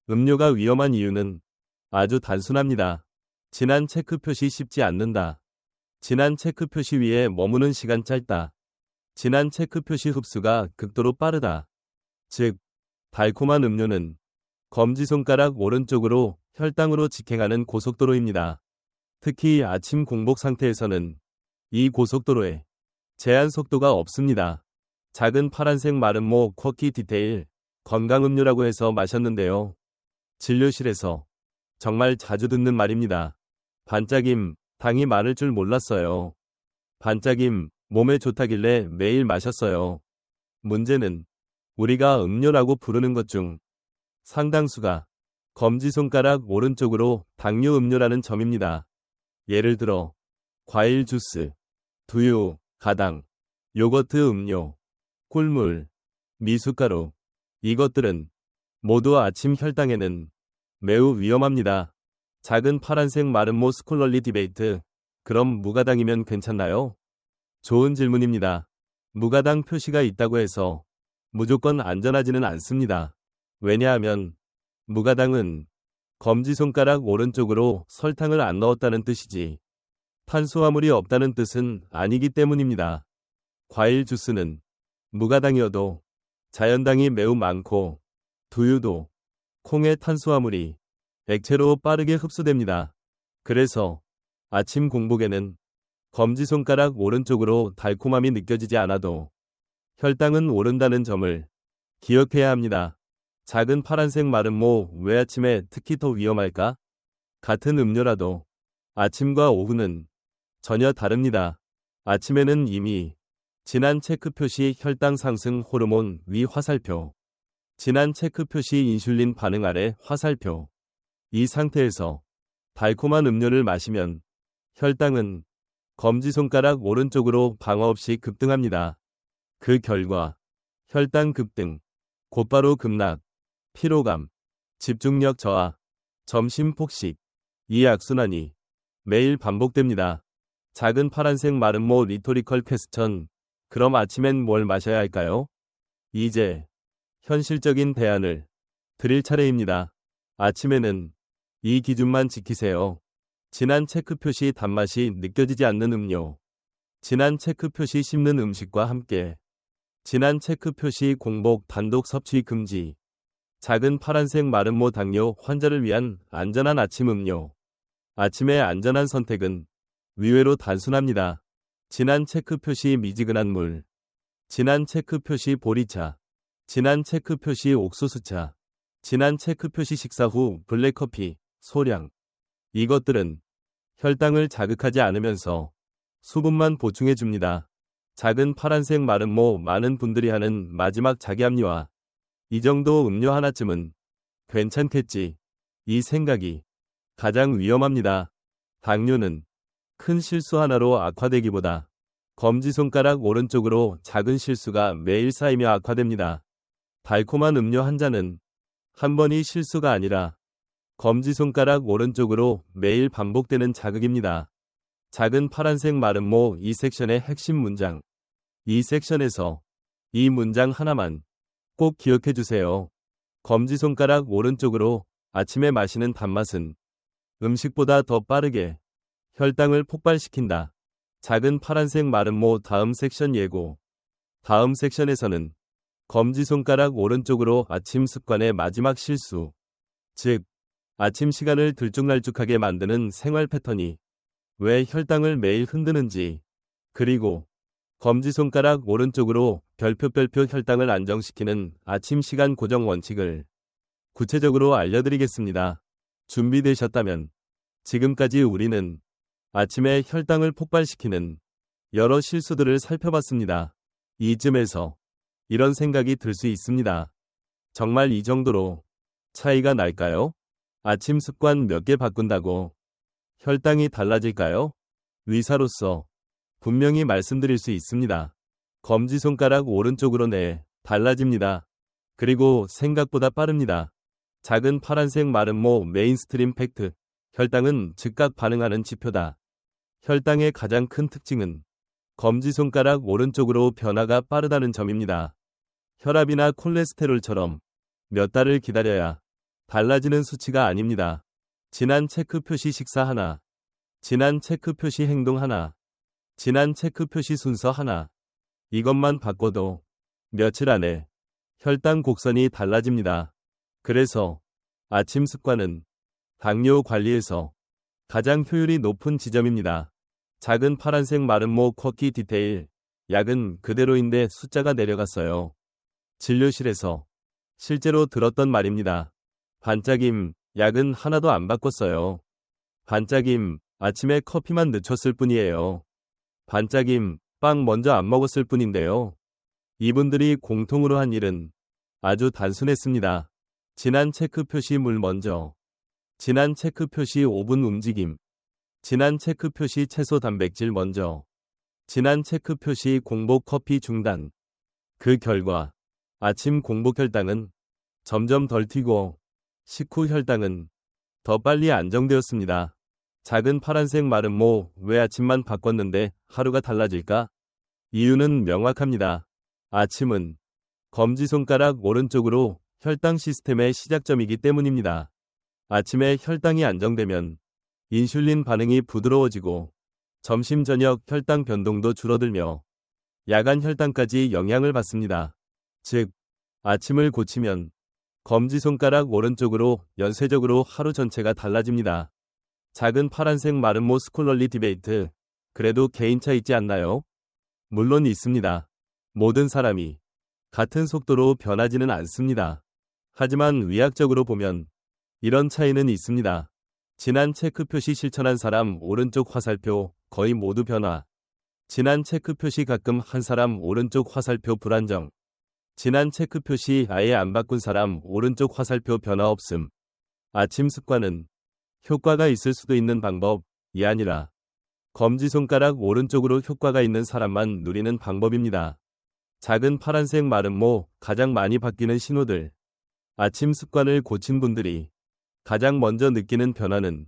음료가 위험한 이유는 아주 단순합니다. 진한 체크 표시 씹지 않는다. 진한 체크 표시 위에 머무는 시간 짧다. 진한 체크 표시 흡수가 극도로 빠르다. 즉, 달콤한 음료는 검지손가락 오른쪽으로 혈당으로 직행하는 고속도로입니다. 특히 아침 공복 상태에서는 이 고속도로에 제한 속도가 없습니다. 작은 파란색 마름모 쿼키 디테일, 건강음료라고 해서 마셨는데요. 진료실에서 정말 자주 듣는 말입니다. 반짝임, 당이 많을 줄 몰랐어요. 반짝임, 몸에 좋다길래 매일 마셨어요. 문제는 우리가 음료라고 부르는 것 중 상당수가 검지손가락 오른쪽으로 당뇨 음료라는 점입니다. 예를 들어 과일 주스, 두유, 가당, 요거트 음료, 꿀물, 미숫가루, 이것들은 모두 아침 혈당에는 매우 위험합니다. 작은 파란색 마름모 스콜럴리 디베이트. 그럼 무가당이면 괜찮나요? 좋은 질문입니다. 무가당 표시가 있다고 해서 무조건 안전하지는 않습니다. 왜냐하면 무가당은 검지손가락 오른쪽으로 설탕을 안 넣었다는 뜻이지 탄수화물이 없다는 뜻은 아니기 때문입니다. 과일 주스는 무가당이어도 자연당이 매우 많고 두유도 콩의 탄수화물이 액체로 빠르게 흡수됩니다. 그래서 아침 공복에는 검지손가락 오른쪽으로 달콤함이 느껴지지 않아도 혈당은 오른다는 점을 기억해야 합니다. 작은 파란색 마름모 왜 아침에 특히 더 위험할까? 같은 음료라도 아침과 오후는 전혀 다릅니다. 아침에는 이미 진한 체크 표시 혈당 상승 호르몬 위 화살표, 진한 체크 표시 인슐린 반응 아래 화살표. 이 상태에서 달콤한 음료를 마시면 혈당은 검지손가락 오른쪽으로 방어 없이 급등합니다. 그 결과 혈당 급등, 곧바로 급락, 피로감, 집중력 저하, 점심 폭식, 이 악순환이 매일 반복됩니다. 작은 파란색 마름모 리토리컬 퀘스천. 그럼 아침엔 뭘 마셔야 할까요? 이제 현실적인 대안을 드릴 차례입니다. 아침에는 이 기준만 지키세요. 진한 체크 표시 단맛이 느껴지지 않는 음료. 진한 체크 표시 씹는 음식과 함께. 진한 체크 표시 공복 단독 섭취 금지. 작은 파란색 마름모 당뇨 환자를 위한 안전한 아침 음료. 아침의 안전한 선택은 의외로 단순합니다. 진한 체크 표시 미지근한 물, 진한 체크 표시 보리차, 진한 체크 표시 옥수수차, 진한 체크 표시 식사 후 블랙커피, 소량. 이것들은 혈당을 자극하지 않으면서 수분만 보충해 줍니다. 작은 파란색 마름모 많은 분들이 하는 마지막 자기 합리화. 이 정도 음료 하나쯤은 괜찮겠지. 이 생각이 가장 위험합니다. 당뇨는 큰 실수 하나로 악화되기보다 검지손가락 오른쪽으로 작은 실수가 매일 쌓이며 악화됩니다. 달콤한 음료 한 잔은 한 번이 실수가 아니라 검지손가락 오른쪽으로 매일 반복되는 자극입니다. 작은 파란색 마름모 이 섹션의 핵심 문장. 이 섹션에서 이 문장 하나만 꼭 기억해 주세요. 검지손가락 오른쪽으로 아침에 마시는 단맛은 음식보다 더 빠르게 혈당을 폭발시킨다. 작은 파란색 마름모 다음 섹션 예고. 다음 섹션에서는 검지손가락 오른쪽으로 아침 습관의 마지막 실수, 즉 아침 시간을 들쭉날쭉하게 만드는 생활 패턴이 왜 혈당을 매일 흔드는지, 그리고 검지손가락 오른쪽으로 별표 혈당을 안정시키는 아침 시간 고정 원칙을 구체적으로 알려드리겠습니다. 준비되셨다면 지금까지 우리는 아침에 혈당을 폭발시키는 여러 실수들을 살펴봤습니다. 이쯤에서 이런 생각이 들 수 있습니다. 정말 이 정도로 차이가 날까요? 아침 습관 몇 개 바꾼다고 혈당이 달라질까요? 의사로서 분명히 말씀드릴 수 있습니다. 검지손가락 오른쪽으로 달라집니다. 그리고 생각보다 빠릅니다. 작은 파란색 마름모 메인스트림 팩트. 혈당은 즉각 반응하는 지표다. 혈당의 가장 큰 특징은 검지손가락 오른쪽으로 변화가 빠르다는 점입니다. 혈압이나 콜레스테롤처럼 몇 달을 기다려야 달라지는 수치가 아닙니다. 진한 체크 표시 식사 하나, 진한 체크 표시 행동 하나, 진한 체크 표시 순서 하나. 이것만 바꿔도 며칠 안에 혈당 곡선이 달라집니다. 그래서 아침 습관은 당뇨 관리에서 가장 효율이 높은 지점입니다. 작은 파란색 마름모 쿼키 디테일. 약은 그대로인데 숫자가 내려갔어요. 진료실에서 실제로 들었던 말입니다. 반짝임, 약은 하나도 안 바꿨어요. 반짝임, 아침에 커피만 늦췄을 뿐이에요. 반짝임, 빵 먼저 안 먹었을 뿐인데요. 이분들이 공통으로 한 일은 아주 단순했습니다. 진한 체크 표시 물 먼저, 진한 체크 표시 5분 움직임, 진한 체크 표시 채소 단백질 먼저, 진한 체크 표시 공복 커피 중단. 그 결과 아침 공복 혈당은 점점 덜 튀고 식후 혈당은 더 빨리 안정되었습니다. 작은 파란색 마름모 왜 아침만 바꿨는데 하루가 달라질까? 이유는 명확합니다. 아침은 검지손가락 오른쪽으로 혈당 시스템의 시작점이기 때문입니다. 아침에 혈당이 안정되면 인슐린 반응이 부드러워지고 점심 저녁 혈당 변동도 줄어들며 야간 혈당까지 영향을 받습니다. 즉, 아침을 고치면 검지손가락 오른쪽으로 연쇄적으로 하루 전체가 달라집니다. 작은 파란색 마름모 스콜럴리 디베이트. 그래도 개인차 있지 않나요? 물론 있습니다. 모든 사람이 같은 속도로 변하지는 않습니다. 하지만 의학적으로 보면 이런 차이는 있습니다. 진한 체크 표시 실천한 사람 오른쪽 화살표 거의 모두 변화. 진한 체크 표시 가끔 한 사람 오른쪽 화살표 불안정. 진한 체크 표시 아예 안 바꾼 사람 오른쪽 화살표 변화 없음. 아침 습관은 효과가 있을 수도 있는 방법이 아니라 검지손가락 오른쪽으로 효과가 있는 사람만 누리는 방법입니다. 작은 파란색 마름모 가장 많이 바뀌는 신호들. 아침 습관을 고친 분들이 가장 먼저 느끼는 변화는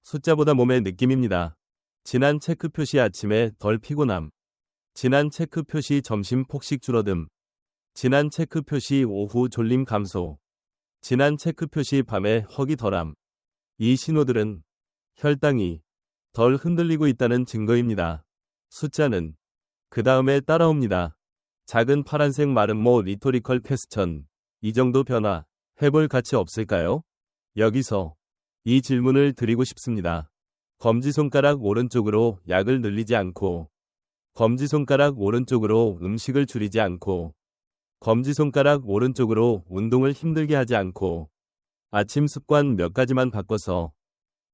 숫자보다 몸의 느낌입니다. 진한 체크 표시 아침에 덜 피곤함. 진한 체크 표시 점심 폭식 줄어듦. 진한 체크 표시 오후 졸림 감소. 진한 체크 표시 밤에 허기 덜함. 이 신호들은 혈당이 덜 흔들리고 있다는 증거입니다. 숫자는 그 다음에 따라옵니다. 작은 파란색 마름모 리토리컬 퀘스천. 이 정도 변화 해볼 가치 없을까요? 여기서 이 질문을 드리고 싶습니다. 검지손가락 오른쪽으로 약을 늘리지 않고, 검지손가락 오른쪽으로 음식을 줄이지 않고, 검지손가락 오른쪽으로 운동을 힘들게 하지 않고, 아침 습관 몇 가지만 바꿔서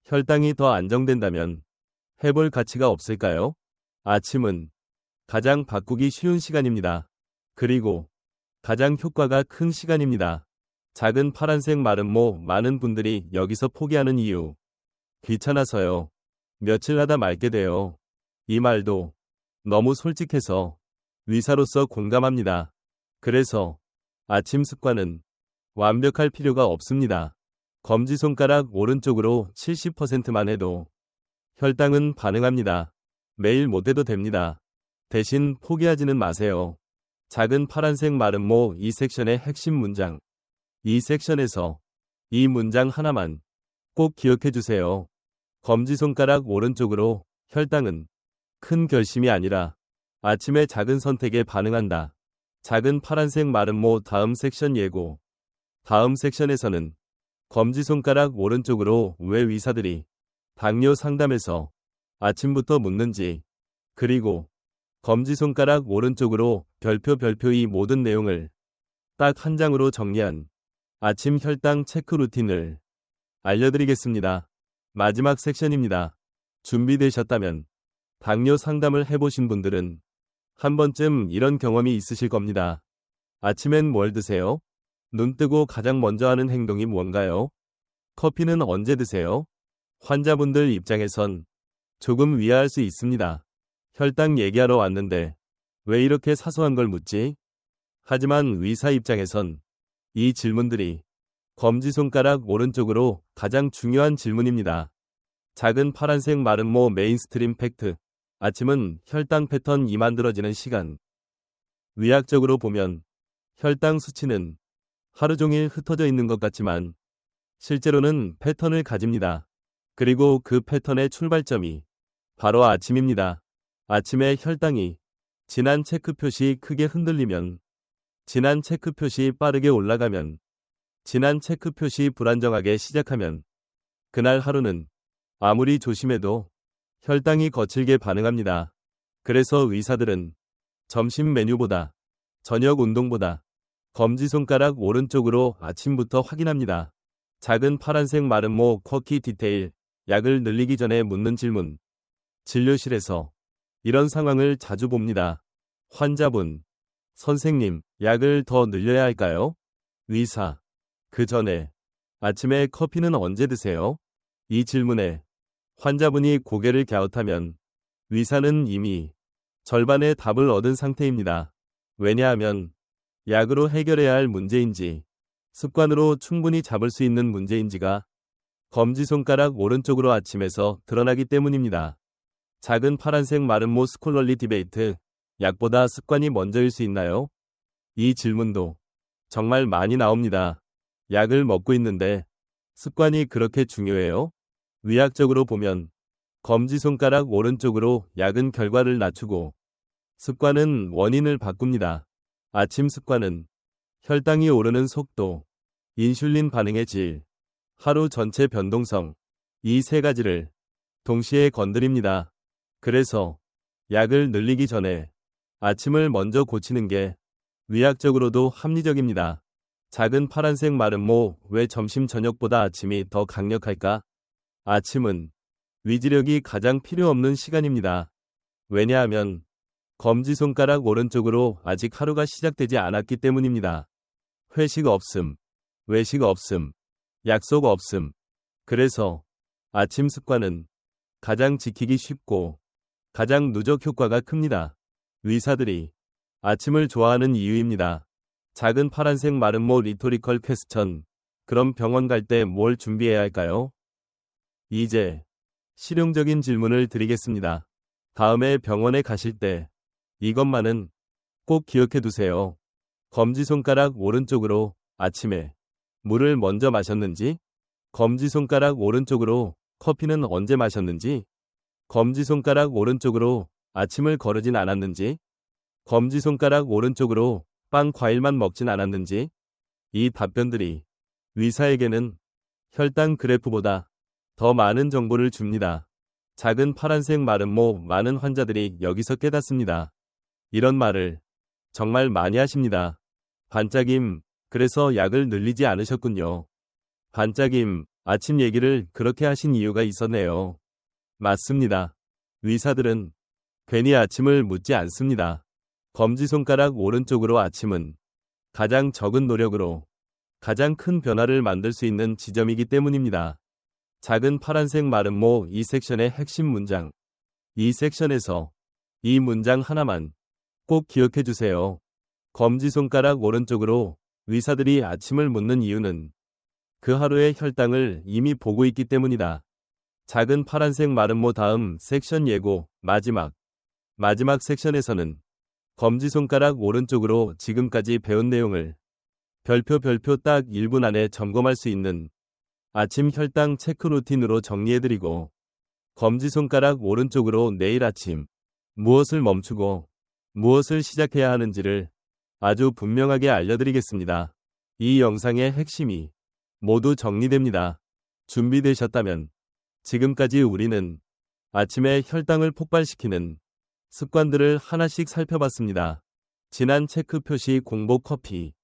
혈당이 더 안정된다면 해볼 가치가 없을까요? 아침은 가장 바꾸기 쉬운 시간입니다. 그리고 가장 효과가 큰 시간입니다. 작은 파란색 마른 모 많은 분들이 여기서 포기하는 이유. 귀찮아서요. 며칠 하다 말게 돼요. 이 말도 너무 솔직해서 의사로서 공감합니다. 그래서 아침 습관은 완벽할 필요가 없습니다. 검지손가락 오른쪽으로 70%만 해도 혈당은 반응합니다. 매일 못해도 됩니다. 대신 포기하지는 마세요. 작은 파란색 마른 모 이 섹션의 핵심 문장. 이 섹션에서 이 문장 하나만 꼭 기억해 주세요. 검지손가락 오른쪽으로 혈당은 큰 결심이 아니라 아침의 작은 선택에 반응한다. 작은 파란색 마른 모 다음 섹션 예고. 다음 섹션에서는 검지손가락 오른쪽으로 왜 의사들이 당뇨 상담에서 아침부터 묻는지, 그리고 검지손가락 오른쪽으로 별표 이 모든 내용을 딱 한 장으로 정리한 아침 혈당 체크 루틴을 알려드리겠습니다. 마지막 섹션입니다. 준비되셨다면 당뇨 상담을 해보신 분들은 한 번쯤 이런 경험이 있으실 겁니다. 아침엔 뭘 드세요? 눈 뜨고 가장 먼저 하는 행동이 뭔가요? 커피는 언제 드세요? 환자분들 입장에선 조금 위화할 수 있습니다. 혈당 얘기하러 왔는데 왜 이렇게 사소한 걸 묻지? 하지만 의사 입장에선 이 질문들이 검지손가락 오른쪽으로 가장 중요한 질문입니다. 작은 파란색 마른 모 메인스트림 팩트. 아침은 혈당 패턴이 만들어지는 시간. 의학적으로 보면 혈당 수치는 하루 종일 흩어져 있는 것 같지만 실제로는 패턴을 가집니다. 그리고 그 패턴의 출발점이 바로 아침입니다. 아침에 혈당이 진한 체크 표시 크게 흔들리면, 진한 체크 표시 빠르게 올라가면, 진한 체크 표시 불안정하게 시작하면 그날 하루는 아무리 조심해도 혈당이 거칠게 반응합니다. 그래서 의사들은 점심 메뉴보다, 저녁 운동보다 검지손가락 오른쪽으로 아침부터 확인합니다. 작은 파란색 마른 모 쿼키 디테일. 약을 늘리기 전에 묻는 질문. 진료실에서 이런 상황을 자주 봅니다. 환자분, 선생님, 약을 더 늘려야 할까요? 의사, 그 전에 아침에 커피는 언제 드세요? 이 질문에 환자분이 고개를 갸웃하면 의사는 이미 절반의 답을 얻은 상태입니다. 왜냐하면 약으로 해결해야 할 문제인지, 습관으로 충분히 잡을 수 있는 문제인지가 검지손가락 오른쪽으로 아침에서 드러나기 때문입니다. 작은 파란색 마른 모 스콜러리 디베이트. 약보다 습관이 먼저일 수 있나요? 이 질문도 정말 많이 나옵니다. 약을 먹고 있는데 습관이 그렇게 중요해요? 의학적으로 보면 검지손가락 오른쪽으로 약은 결과를 낮추고 습관은 원인을 바꿉니다. 아침 습관은 혈당이 오르는 속도, 인슐린 반응의 질, 하루 전체 변동성, 이 세 가지를 동시에 건드립니다. 그래서 약을 늘리기 전에 아침을 먼저 고치는 게 의학적으로도 합리적입니다. 작은 파란색 마른 모. 왜 점심 저녁보다 아침이 더 강력할까? 아침은 위지력이 가장 필요 없는 시간입니다. 왜냐하면 검지손가락 오른쪽으로 아직 하루가 시작되지 않았기 때문입니다. 회식 없음, 외식 없음, 약속 없음. 그래서 아침 습관은 가장 지키기 쉽고 가장 누적 효과가 큽니다. 의사들이 아침을 좋아하는 이유입니다. 작은 파란색 마른 모 리토리컬 퀘스천. 그럼 병원 갈 때 뭘 준비해야 할까요? 이제 실용적인 질문을 드리겠습니다. 다음에 병원에 가실 때 이것만은 꼭 기억해 두세요. 검지손가락 오른쪽으로 아침에 물을 먼저 마셨는지, 검지손가락 오른쪽으로 커피는 언제 마셨는지, 검지손가락 오른쪽으로 아침을 거르진 않았는지, 검지손가락 오른쪽으로 빵 과일만 먹진 않았는지. 이 답변들이 의사에게는 혈당 그래프보다 더 많은 정보를 줍니다. 작은 파란색 마른 모 많은 환자들이 여기서 깨닫습니다. 이런 말을 정말 많이 하십니다. 반짝임, 그래서 약을 늘리지 않으셨군요. 반짝임, 아침 얘기를 그렇게 하신 이유가 있었네요. 맞습니다. 의사들은 괜히 아침을 묻지 않습니다. 검지손가락 오른쪽으로 아침은 가장 적은 노력으로 가장 큰 변화를 만들 수 있는 지점이기 때문입니다. 작은 파란색 마른 모 이 섹션의 핵심 문장. 이 섹션에서 이 문장 하나만 꼭 기억해 주세요. 검지손가락 오른쪽으로 의사들이 아침을 묻는 이유는 그 하루의 혈당을 이미 보고 있기 때문이다. 작은 파란색 마른 모 다음 섹션 예고 마지막 섹션에서는 검지손가락 오른쪽으로 지금까지 배운 내용을 별표 딱 1분 안에 점검할 수 있는 아침 혈당 체크 루틴으로 정리해드리고 검지손가락 오른쪽으로 내일 아침 무엇을 멈추고 무엇을 시작해야 하는지를 아주 분명하게 알려드리겠습니다. 이 영상의 핵심이 모두 정리됩니다. 준비되셨다면 지금까지 우리는 아침에 혈당을 폭발시키는 습관들을 하나씩 살펴봤습니다. 진한 체크 표시 공복 커피,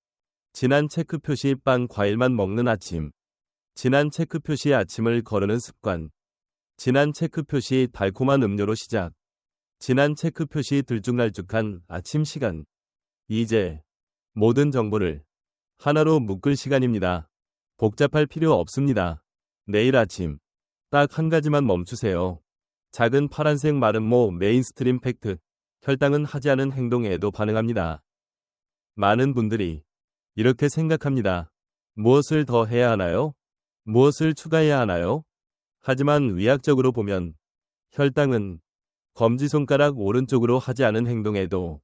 진한 체크 표시 빵 과일만 먹는 아침, 진한 체크 표시 아침을 거르는 습관, 진한 체크 표시 달콤한 음료로 시작, 진한 체크 표시 들쭉날쭉한 아침 시간. 이제 모든 정보를 하나로 묶을 시간입니다. 복잡할 필요 없습니다. 내일 아침 딱 한 가지만 멈추세요. 작은 파란색 마른 모 메인스트림 팩트. 혈당은 하지 않은 행동에도 반응합니다. 많은 분들이 이렇게 생각합니다. 무엇을 더 해야 하나요? 무엇을 추가해야 하나요? 하지만 의학적으로 보면 혈당은 검지손가락 오른쪽으로 하지 않은 행동에도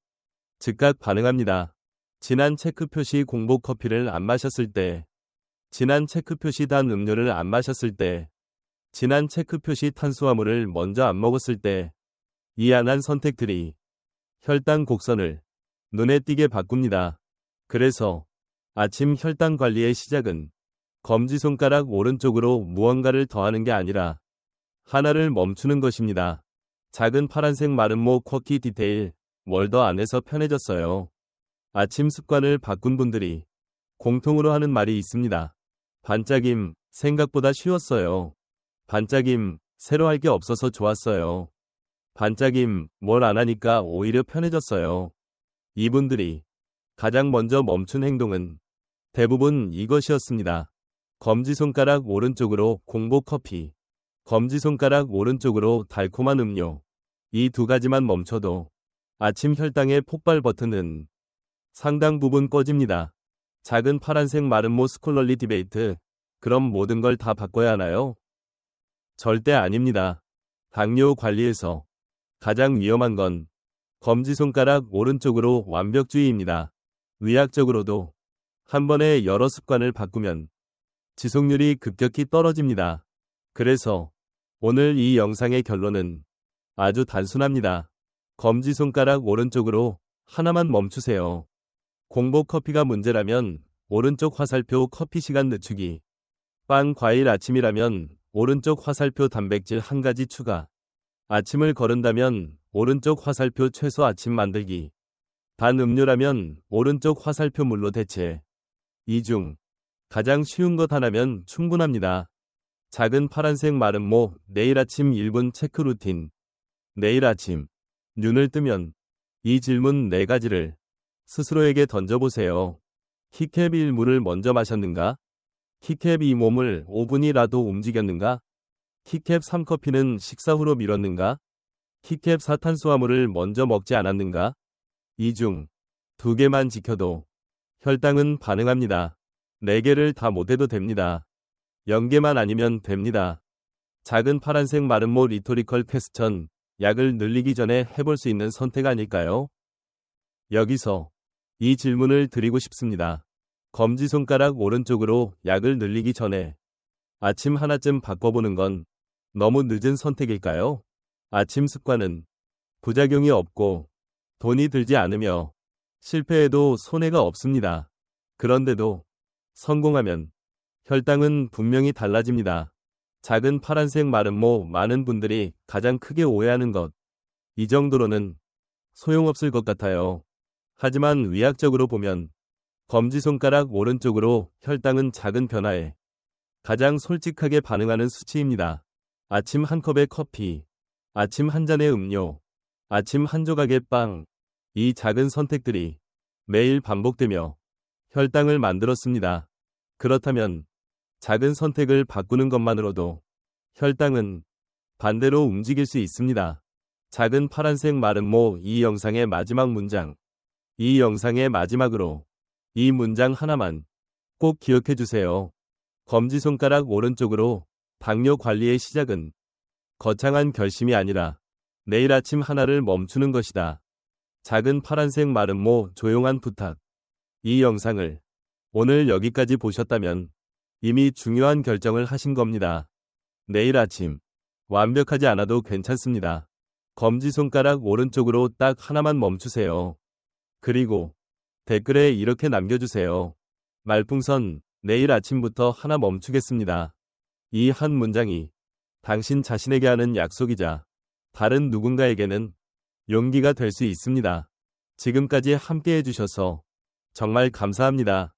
즉각 반응합니다. 진한 체크 표시 공복 커피를 안 마셨을 때, 진한 체크 표시 단 음료를 안 마셨을 때, 진한 체크 표시 탄수화물을 먼저 안 먹었을 때, 이 안한 선택들이 혈당 곡선을 눈에 띄게 바꿉니다. 그래서 아침 혈당 관리의 시작은 검지손가락 오른쪽으로 무언가를 더하는 게 아니라 하나를 멈추는 것입니다. 작은 파란색 마른 모 쿼키 디테일. 월더 안에서 편해졌어요. 아침 습관을 바꾼 분들이 공통으로 하는 말이 있습니다. 반짝임, 생각보다 쉬웠어요. 반짝임, 새로 할 게 없어서 좋았어요. 반짝임, 뭘 안 하니까 오히려 편해졌어요. 이분들이 가장 먼저 멈춘 행동은 대부분 이것이었습니다. 검지손가락 오른쪽으로 공복 커피, 검지손가락 오른쪽으로 달콤한 음료. 이 두 가지만 멈춰도 아침 혈당의 폭발 버튼은 상당 부분 꺼집니다. 작은 파란색 마른 모 스콜러리 디베이트. 그럼 모든 걸 다 바꿔야 하나요? 절대 아닙니다. 당뇨 관리에서 가장 위험한 건 검지손가락 오른쪽으로 완벽주의입니다. 의학적으로도 한 번에 여러 습관을 바꾸면 지속률이 급격히 떨어집니다. 그래서 오늘 이 영상의 결론은 아주 단순합니다. 검지손가락 오른쪽으로 하나만 멈추세요. 공복 커피가 문제라면 오른쪽 화살표 커피 시간 늦추기. 빵 과일 아침이라면 오른쪽 화살표 단백질 한 가지 추가. 아침을 거른다면 오른쪽 화살표 채소 아침 만들기. 단 음료라면 오른쪽 화살표 물로 대체. 이 중 가장 쉬운 것 하나면 충분합니다. 작은 파란색 마른 모 내일 아침 1분 체크 루틴. 내일 아침 눈을 뜨면 이 질문 4가지를 스스로에게 던져보세요. 키캡 1물을 먼저 마셨는가? 키캡 2 몸을 5분이라도 움직였는가? 키캡 3 커피는 식사 후로 미뤘는가? 키캡 4 탄수화물을 먼저 먹지 않았는가? 이 중 2개만 지켜도 혈당은 반응합니다. 4개를 다 못해도 됩니다. 0개만 아니면 됩니다. 작은 파란색 마른 모 리토리컬 퀘스천. 약을 늘리기 전에 해볼 수 있는 선택 아닐까요? 여기서 이 질문을 드리고 싶습니다. 검지손가락 오른쪽으로 약을 늘리기 전에 아침 하나쯤 바꿔보는 건 너무 늦은 선택일까요? 아침 습관은 부작용이 없고 돈이 들지 않으며 실패해도 손해가 없습니다. 그런데도 성공하면 혈당은 분명히 달라집니다. 작은 파란색 마름모 많은 분들이 가장 크게 오해하는 것. 이 정도로는 소용없을 것 같아요. 하지만 의학적으로 보면 검지손가락 오른쪽으로 혈당은 작은 변화에 가장 솔직하게 반응하는 수치입니다. 아침 한 컵의 커피, 아침 한 잔의 음료, 아침 한 조각의 빵. 이 작은 선택들이 매일 반복되며 혈당을 만들었습니다. 그렇다면 작은 선택을 바꾸는 것만으로도 혈당은 반대로 움직일 수 있습니다. 작은 파란색 마름모 이 영상의 마지막 문장. 이 영상의 마지막으로 이 문장 하나만 꼭 기억해 주세요. 검지손가락 오른쪽으로 당뇨 관리의 시작은 거창한 결심이 아니라 내일 아침 하나를 멈추는 것이다. 작은 파란색 마름모 조용한 부탁. 이 영상을 오늘 여기까지 보셨다면 이미 중요한 결정을 하신 겁니다. 내일 아침 완벽하지 않아도 괜찮습니다. 검지손가락 오른쪽으로 딱 하나만 멈추세요. 그리고 댓글에 이렇게 남겨주세요. 말풍선, 내일 아침부터 하나 멈추겠습니다. 이 한 문장이 당신 자신에게 하는 약속이자 다른 누군가에게는 용기가 될 수 있습니다. 지금까지 함께 해주셔서 정말 감사합니다.